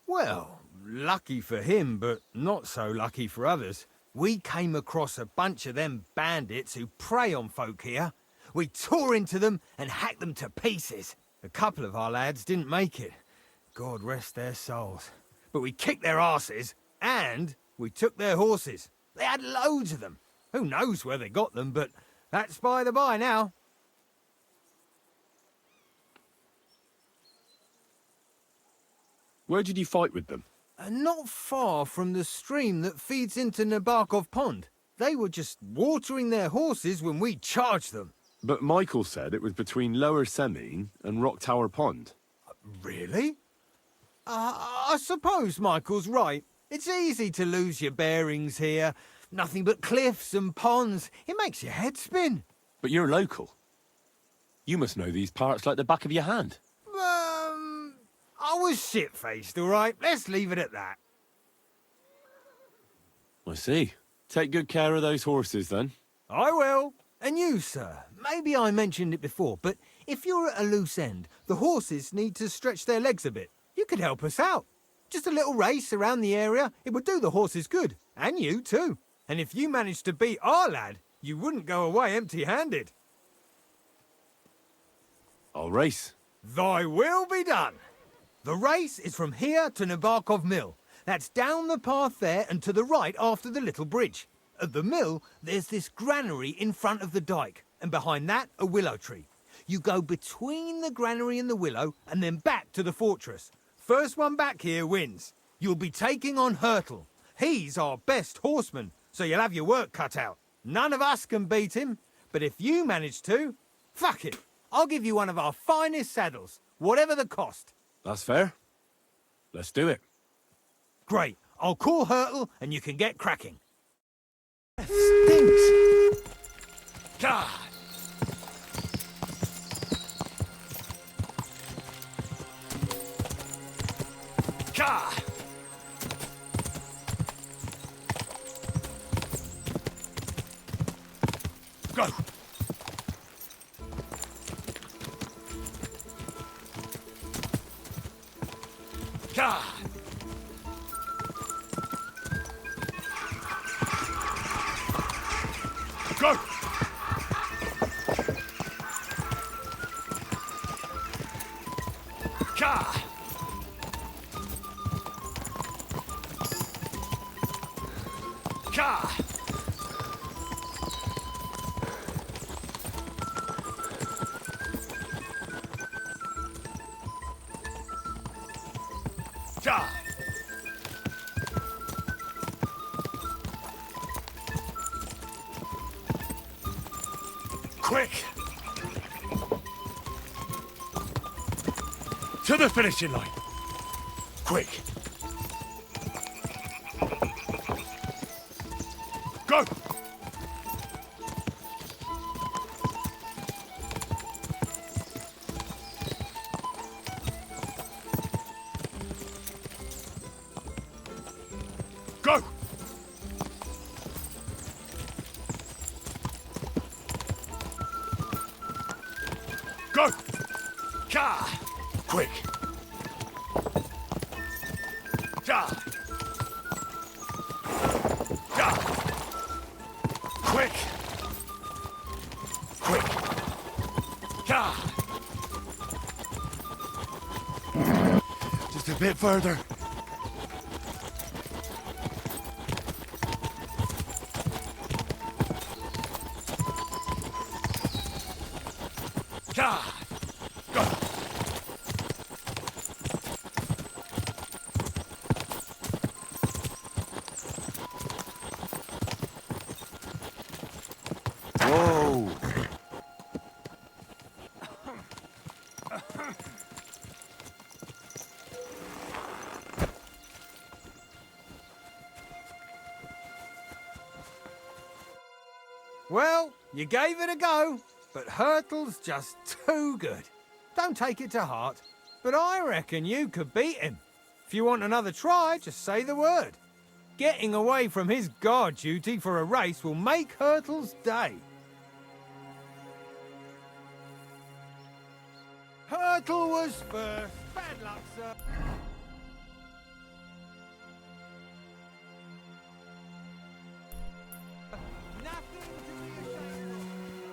Well, lucky for him, but not so lucky for others. We came across a bunch of them bandits who prey on folk here. We tore into them and hacked them to pieces. A couple of our lads didn't make it. God rest their souls. But we kicked their asses, and we took their horses. They had loads of them. Who knows where they got them, but that's by the by now.
Where did you fight with them?
Not far from the stream that feeds into Nabokov Pond. They were just watering their horses when we charged them.
But Michael said it was between Lower Semine and Rock Tower Pond.
Really? I suppose Michael's right. It's easy to lose your bearings here. Nothing but cliffs and ponds. It makes your head spin.
But you're local. You must know these parts like the back of your hand.
I was shit-faced, all right? Let's leave it at that.
I see. Take good care of those horses, then.
I will. And you, sir, maybe I mentioned it before, but if you're at a loose end, the horses need to stretch their legs a bit. You could help us out. Just a little race around the area, it would do the horses good. And you, too. And if you managed to beat our lad, you wouldn't go away empty-handed.
I'll race.
Thy will be done. The race is from here to Nabokov Mill. That's down the path there and to the right after the little bridge. At the mill, there's this granary in front of the dike, and behind that, a willow tree. You go between the granary and the willow, and then back to the fortress. First one back here wins. You'll be taking on Hurtle. He's our best horseman, so you'll have your work cut out. None of us can beat him, but if you manage to, fuck it. I'll give you one of our finest saddles, whatever the cost.
That's fair. Let's do it.
Great. I'll call Hurtle and you can get cracking. Stinks.
God! God! Go! God! Go! God! God! God! Quick! To the finishing line! Quick! Go! Go! Go! Ka! Quick! Ja! Ja! Quick! Quick! Ja! Just a bit further. Ja! Go! Whoa!
Well, you gave it a go, but Hurtle's just too good. Don't take it to heart, but I reckon you could beat him. If you want another try, just say the word. Getting away from his guard duty for a race will make Hurtle's day. Hurtle was first. Bad luck, sir. Nothing to be ashamed of.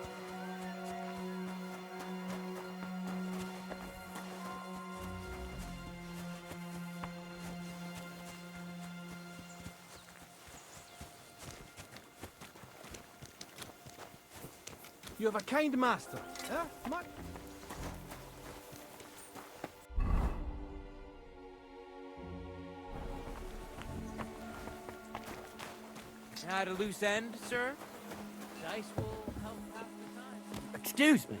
You have a kind master, huh?
At a loose end, sir? Dice will help pass the time.
Excuse me.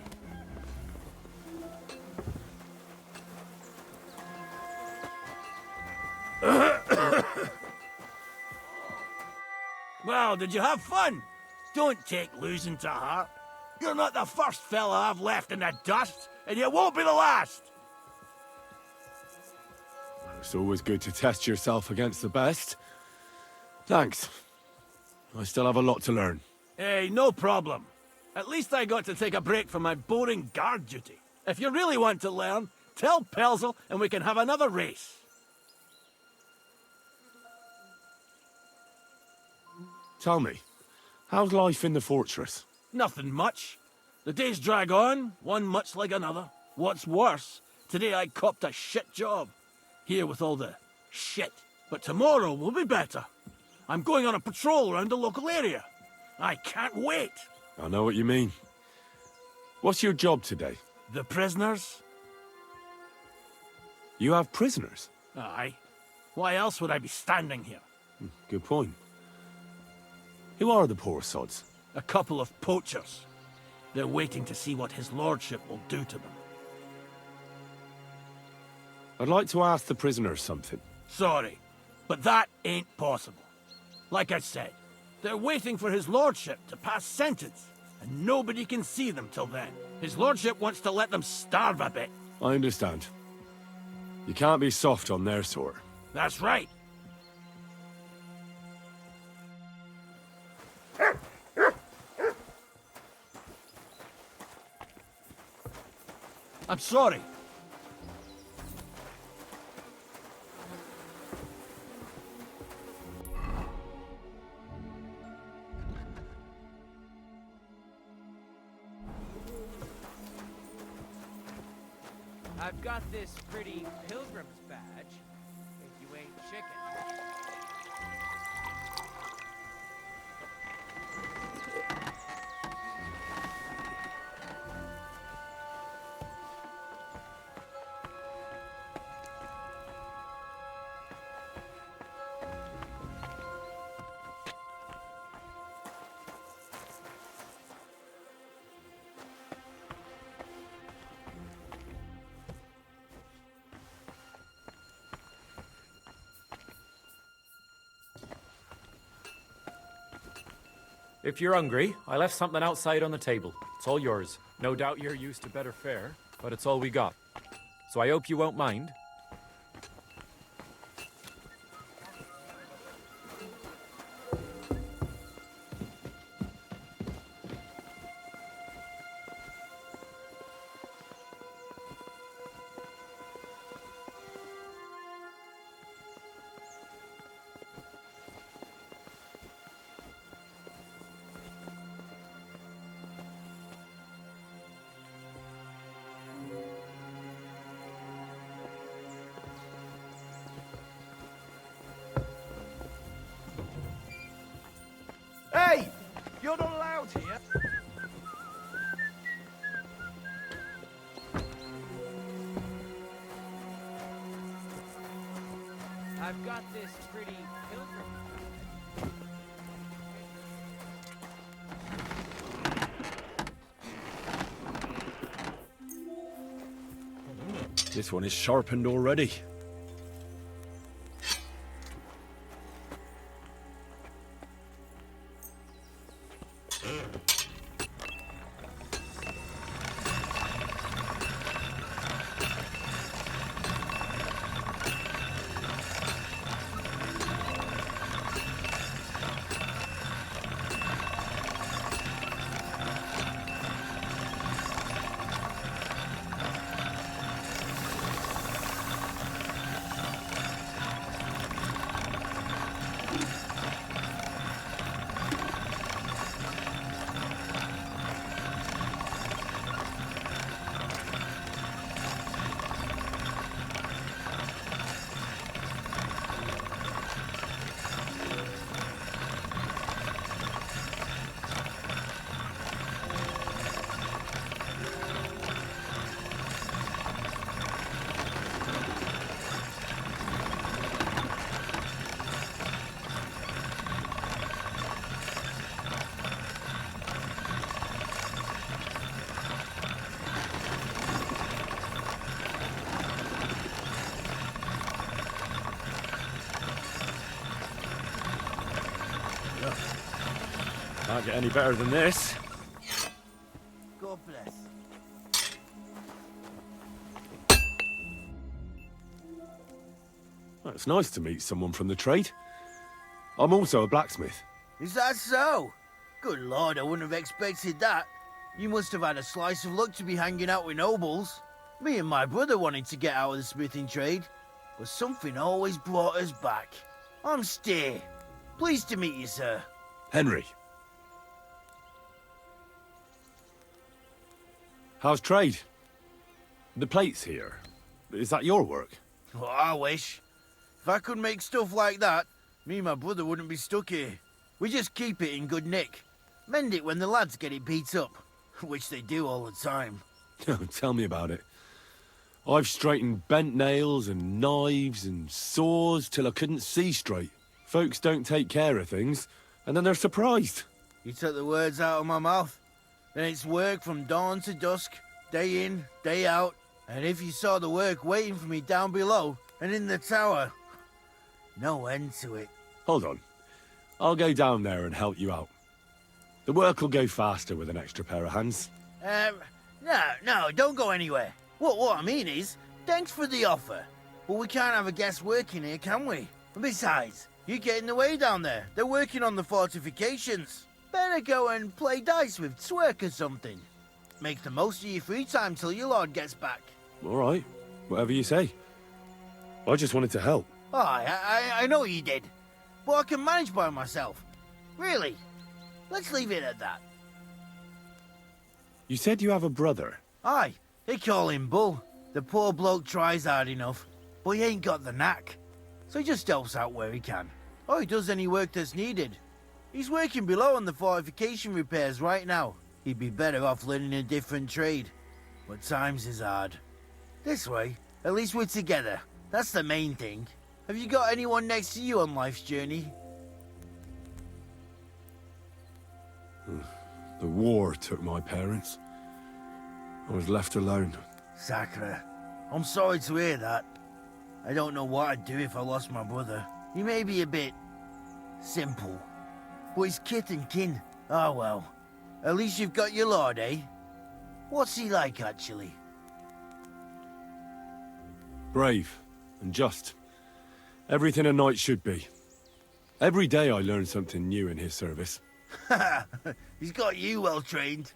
Well, did you have fun? Don't take losing to heart. You're not the first fella I've left in the dust, and you won't be the last.
It's always good to test yourself against the best. Thanks. I still have a lot to learn.
Hey, no problem. At least I got to take a break from my boring guard duty. If you really want to learn, tell Pelzel and we can have another race.
Tell me, how's life in the fortress?
Nothing much. The days drag on, one much like another. What's worse, today I copped a shit job. Here with all the shit. But tomorrow will be better. I'm going on a patrol around the local area. I can't wait.
I know what you mean. What's your job today?
The prisoners?
You have prisoners?
Aye. Why else would I be standing here?
Good point. Who are the poor sods?
A couple of poachers. They're waiting to see what his lordship will do to them.
I'd like to ask the prisoners something.
Sorry, but that ain't possible. Like I said, they're waiting for his lordship to pass sentence, and nobody can see them till then. His lordship wants to let them starve a bit.
I understand. You can't be soft on their sort.
That's right. I'm sorry.
I've got this pretty pilgrim's badge, if you ain't chicken.
If you're hungry, I left something outside on the table. It's all yours. No doubt you're used to better fare, but it's all we got. So I hope you won't mind.
Hey! You're not allowed here.
I've got this pretty pilgrim.
This one is sharpened already. Can't get any better than this.
God bless.
Well, it's nice to meet someone from the trade. I'm also a blacksmith.
Is that so? Good lord, I wouldn't have expected that. You must have had a slice of luck to be hanging out with nobles. Me and my brother wanted to get out of the smithing trade, but something always brought us back. I'm Steer. Pleased to meet you, sir.
Henry. How's trade? The plates here. Is that your work?
Well, I wish. If I could make stuff like that, me and my brother wouldn't be stuck here. We just keep it in good nick. Mend it when the lads get it beat up, which they do all the time.
Tell me about it. I've straightened bent nails and knives and saws till I couldn't see straight. Folks don't take care of things, and then they're surprised.
You took the words out of my mouth. Then it's work from dawn to dusk, day in, day out. And if you saw the work waiting for me down below and in the tower, no end to it.
Hold on. I'll go down there and help you out. The work will go faster with an extra pair of hands.
No, don't go anywhere. What I mean is, thanks for the offer. But we can't have a guest working here, can we? And besides, you get in the way down there. They're working on the fortifications. Better go and play dice with Twerk or something. Make the most of your free time till your lord gets back.
All right. Whatever you say. I just wanted to help.
Oh, I know you did. But I can manage by myself. Really. Let's leave it at that.
You said you have a brother.
Aye, they call him Bull. The poor bloke tries hard enough, but he ain't got the knack. So he just helps out where he can. Or he does any work that's needed. He's working below on the fortification repairs right now. He'd be better off learning a different trade. But times is hard. This way, at least we're together. That's the main thing. Have you got anyone next to you on life's journey?
The war took my parents. I was left alone.
Sacre. I'm sorry to hear that. I don't know what I'd do if I lost my brother. He may be a bit... simple. But he's kith and kin. Oh well. At least you've got your lord, eh? What's he like, actually?
Brave and just. Everything a knight should be. Every day I learn something new in his service.
He's got you well trained.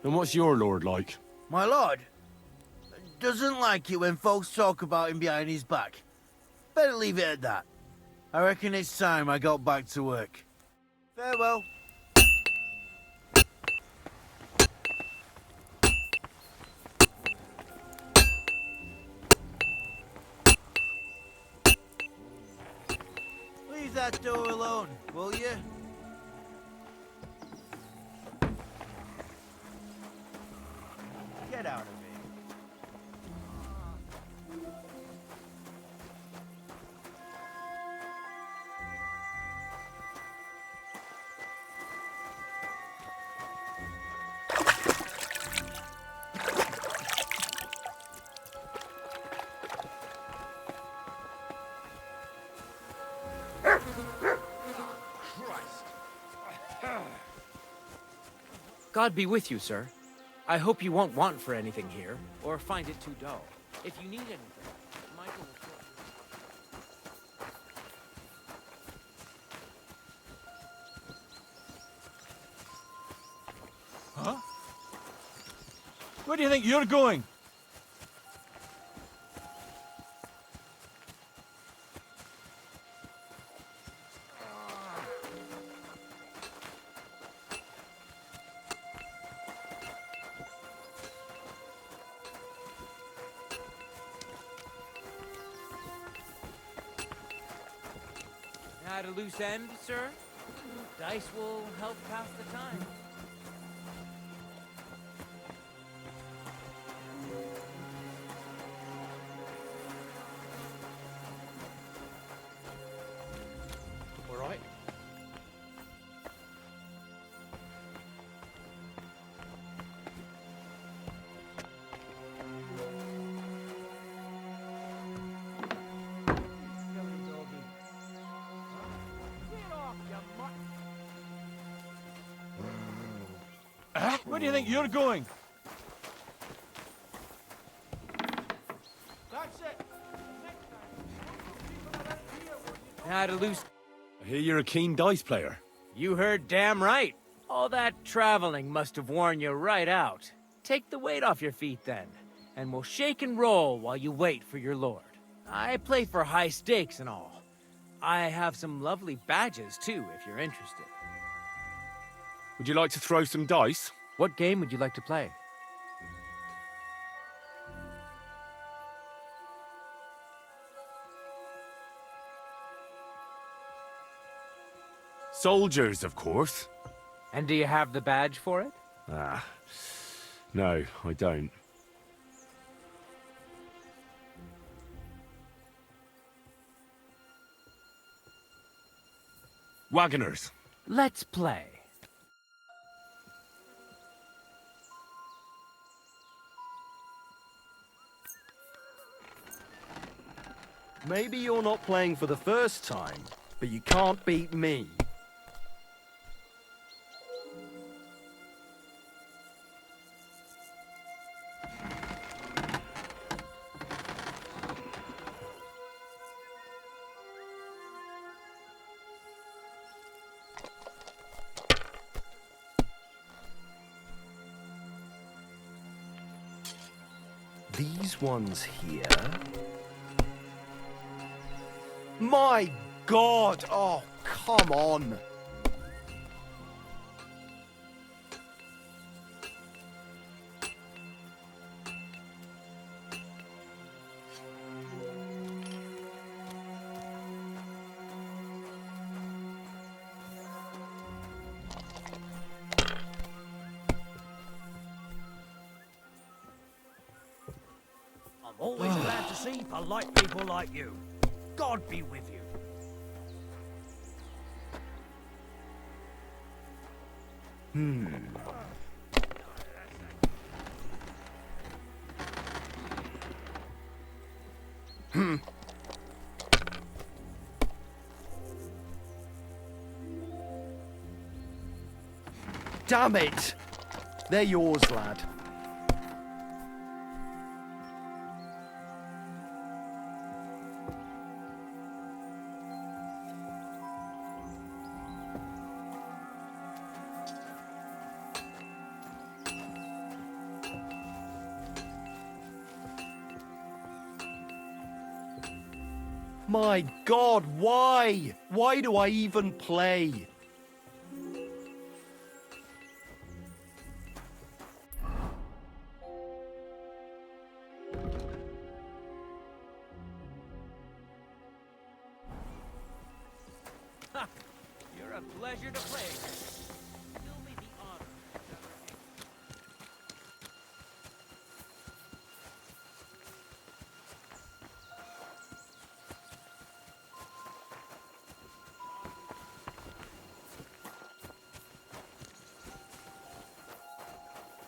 And what's your lord like?
My lord? Doesn't like it when folks talk about him behind his back. Better leave it at that. I reckon it's time I got back to work. Farewell. Leave that door alone, will you? Get out of here.
God be with you, sir. I hope you won't want for anything here, or find it too dull. If you need anything, Michael will...
Huh? Where do you think you're going?
At a loose end, sir? Dice will help pass the time. All right.
Where do you think you're going?
At a loose...
I hear you're a keen dice player.
You heard damn right. All that traveling must have worn you right out. Take the weight off your feet then, and we'll shake and roll while you wait for your lord. I play for high stakes and all. I have some lovely badges too, if you're interested.
Would you like to throw some dice?
What game would you like to play?
Soldiers, of course.
And do you have the badge for it?
Ah, no, I don't. Wagoners.
Let's play.
Maybe you're not playing for the first time, but you can't beat me. These ones here. My God! Oh, come on!
I'm always glad to see polite people like you. God be with you.
Damn it! They're yours, lad. My God, why? Why do I even play?
You're a pleasure to play against. Do me the honor.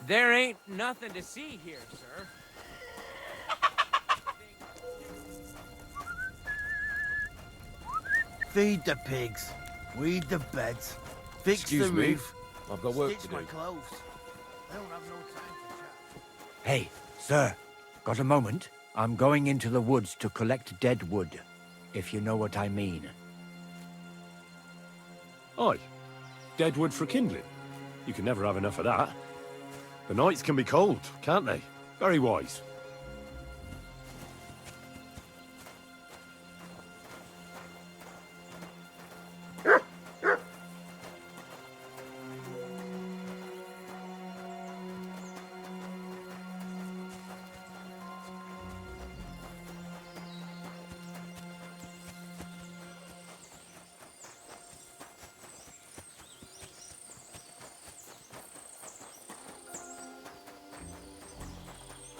There ain't nothing to see here, sir.
Feed the pigs, weed the beds, fix
Excuse
the
me,
roof,
I've got work
stitch
to
my
do.
clothes. I don't have no time for chat.
Hey, sir, got a moment? I'm going into the woods to collect dead wood, if you know what I mean.
Aye. Dead wood for kindling. You can never have enough of that. The nights can be cold, can't they? Very wise.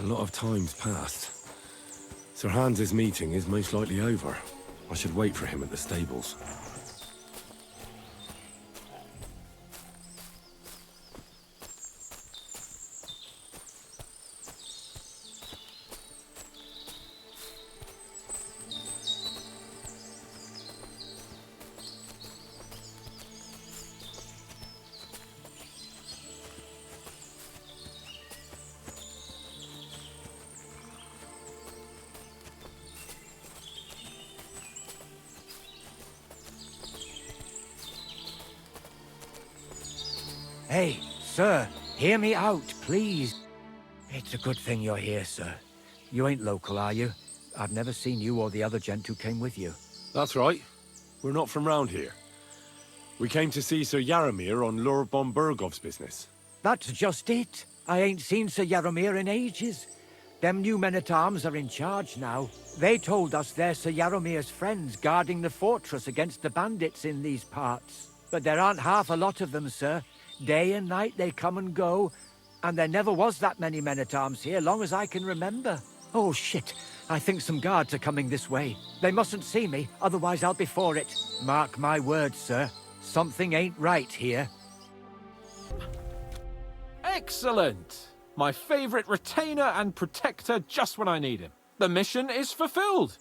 A lot of time's passed. Sir Hans's meeting is most likely over. I should wait for him at the stables.
Hey, sir, hear me out, please. It's a good thing you're here, sir. You ain't local, are you? I've never seen you or the other gent who came with you.
That's right. We're not from round here. We came to see Sir Yaramir on Lord von Bergov's business.
That's just it. I ain't seen Sir Yaramir in ages. Them new men-at-arms are in charge now. They told us they're Sir Yaramir's friends guarding the fortress against the bandits in these parts. But there aren't half a lot of them, sir. Day and night they come and go, and there never was that many men-at-arms here, long as I can remember. Oh, shit. I think some guards are coming this way. They mustn't see me, otherwise I'll be for it. Mark my words, sir. Something ain't right here.
Excellent! My favorite retainer and protector just when I need him. The mission is fulfilled.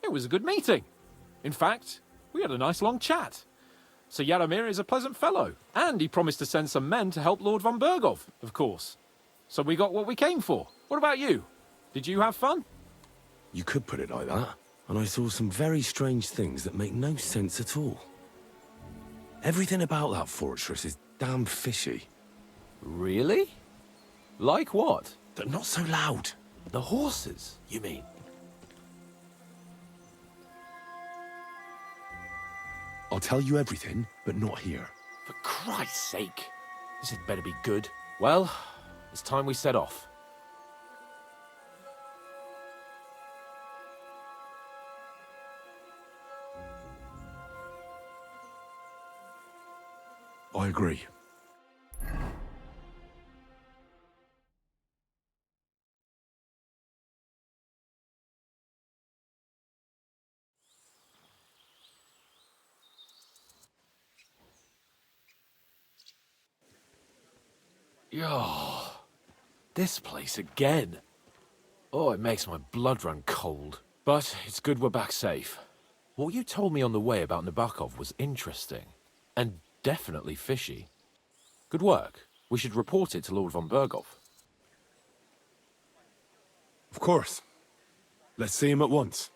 It was a good meeting. In fact, we had a nice long chat. Sir Yaramir is a pleasant fellow, and he promised to send some men to help Lord von Bergov, of course. So we got what we came for. What about you? Did you have fun?
You could put it like that. And I saw some very strange things that make no sense at all. Everything about that fortress is damn fishy.
Really? Like what?
They're not so loud.
The horses, you mean?
I'll tell you everything, but not here.
For Christ's sake. This had better be good. Well, it's time we set off.
I agree.
Oh, this place again. Oh, it makes my blood run cold. But it's good we're back safe. What you told me on the way about Nabokov was interesting. And definitely fishy. Good work. We should report it to Lord von Bergov.
Of course. Let's see him at once.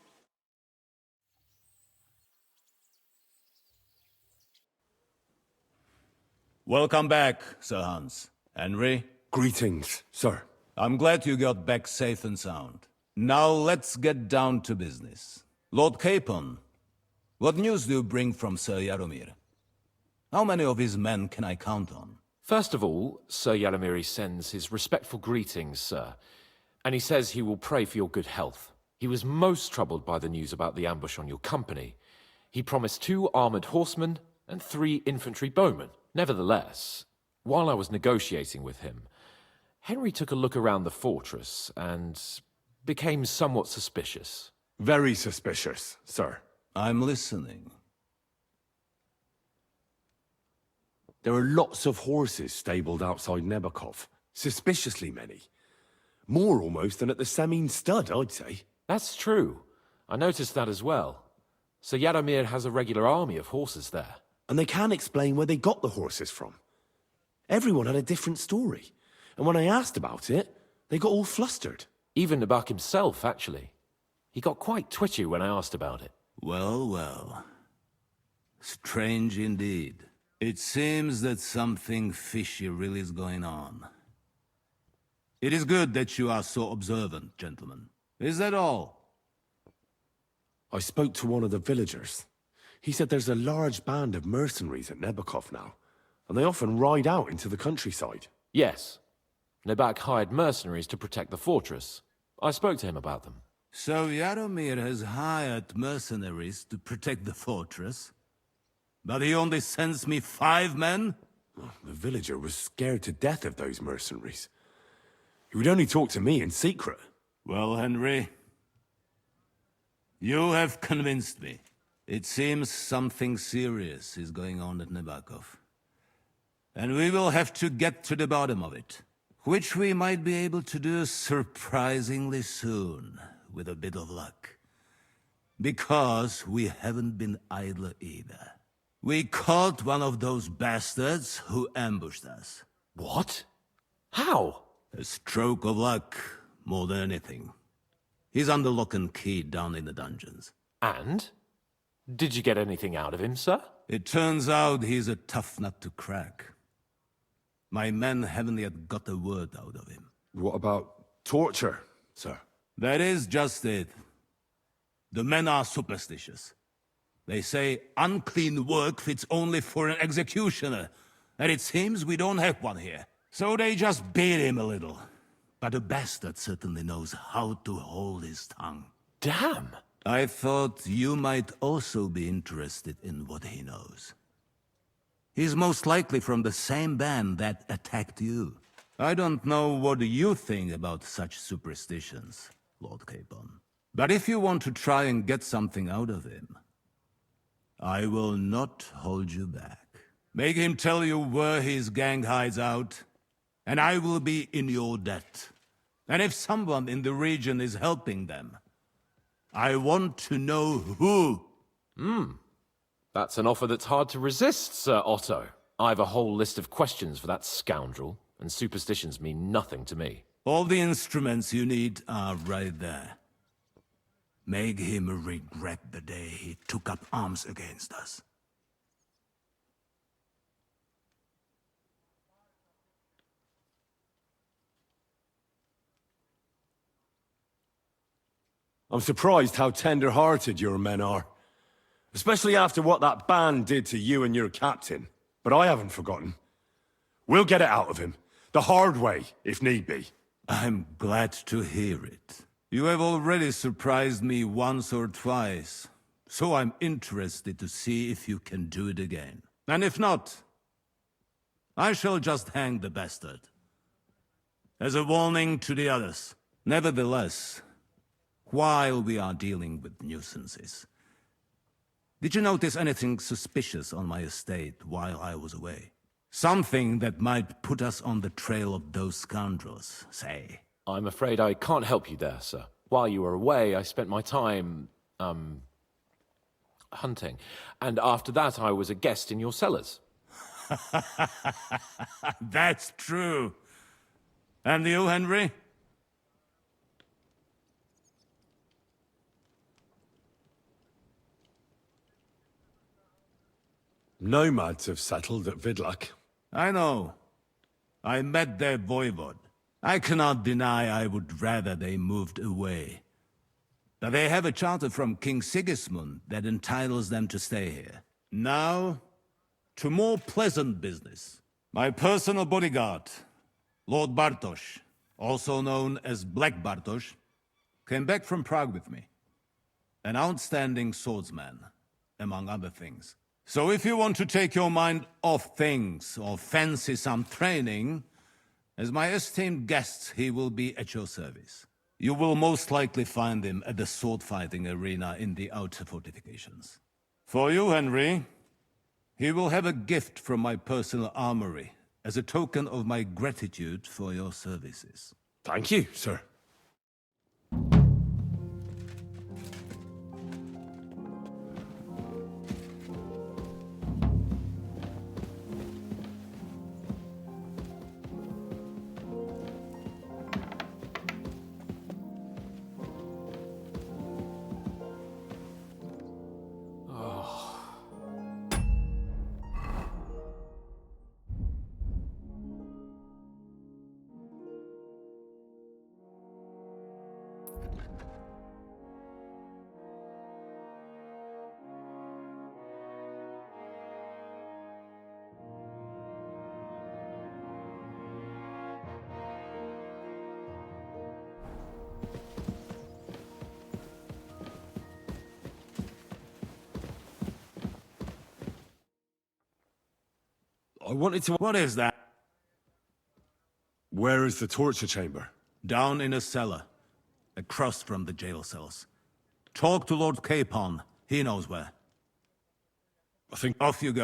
Welcome back, Sir Hans. Henry?
Greetings, sir.
I'm glad you got back safe and sound. Now let's get down to business. Lord Capon, what news do you bring from Sir Yaramir? How many of his men can I count on?
First of all, Sir Yaramir sends his respectful greetings, sir. And he says he will pray for your good health. He was most troubled by the news about the ambush on your company. He promised 2 armored horsemen and 3 infantry bowmen. Nevertheless, while I was negotiating with him, Henry took a look around the fortress and became somewhat suspicious.
Very suspicious, sir.
I'm listening.
There are lots of horses stabled outside Nebokov. Suspiciously many. More almost than at the Samin stud, I'd say.
That's true. I noticed that as well. Sir Yaramir has a regular army of horses there.
And they can't explain where they got the horses from. Everyone had a different story. And when I asked about it, they got all flustered.
Even Nabak himself, actually. He got quite twitchy when I asked about it.
Well, well. Strange indeed. It seems that something fishy really is going on. It is good that you are so observant, gentlemen. Is that all?
I spoke to one of the villagers. He said there's a large band of mercenaries at Nebokov now, and they often ride out into the countryside.
Yes. Nabak hired mercenaries to protect the fortress. I spoke to him about them.
So Yaramir has hired mercenaries to protect the fortress? But he only sends me 5 men?
The villager was scared to death of those mercenaries. He would only talk to me in secret.
Well, Henry, you have convinced me. It seems something serious is going on at Nabokov. And we will have to get to the bottom of it. Which we might be able to do surprisingly soon, with a bit of luck. Because we haven't been idle either. We caught one of those bastards who ambushed us.
What? How?
A stroke of luck, more than anything. He's under lock and key down in the dungeons.
And? Did you get anything out of him, sir?
It turns out he's a tough nut to crack. My men haven't yet got a word out of him.
What about torture, sir?
That is just it. The men are superstitious. They say unclean work fits only for an executioner, and it seems we don't have one here. So they just beat him a little. But the bastard certainly knows how to hold his tongue.
Damn!
I thought you might also be interested in what he knows. He's most likely from the same band that attacked you. I don't know what you think about such superstitions, Lord Capon. But if you want to try and get something out of him, I will not hold you back. Make him tell you where his gang hides out, and I will be in your debt. And if someone in the region is helping them, I want to know who.
That's an offer that's hard to resist, Sir Otto. I've a whole list of questions for that scoundrel, and superstitions mean nothing to me.
All the instruments you need are right there. Make him regret the day he took up arms against us.
I'm surprised how tender-hearted your men are. Especially after what that band did to you and your captain. But I haven't forgotten. We'll get it out of him. The hard way, if need be.
I'm glad to hear it. You have already surprised me once or twice, so I'm interested to see if you can do it again. And if not, I shall just hang the bastard. As a warning to the others. Nevertheless, while we are dealing with nuisances, did you notice anything suspicious on my estate while I was away? Something that might put us on the trail of those scoundrels, say.
I'm afraid I can't help you there, sir. While you were away, I spent my time, hunting. And after that, I was a guest in your cellars.
That's true. And you, Henry?
Nomads have settled at Vidlak.
I know. I met their voivod. I cannot deny I would rather they moved away. But they have a charter from King Sigismund that entitles them to stay here. Now, to more pleasant business. My personal bodyguard, Lord Bartosz, also known as Black Bartosz, came back from Prague with me. An outstanding swordsman, among other things. So if you want to take your mind off things or fancy some training, as my esteemed guest, he will be at your service. You will most likely find him at the sword-fighting arena in the outer fortifications. For you, Henry, he will have a gift from my personal armory as a token of my gratitude for your services.
Thank you, sir. I wanted to...
What is that?
Where is the torture chamber?
Down in a cellar, across from the jail cells. Talk to Lord Capon. He knows where.
I think...
Off you go.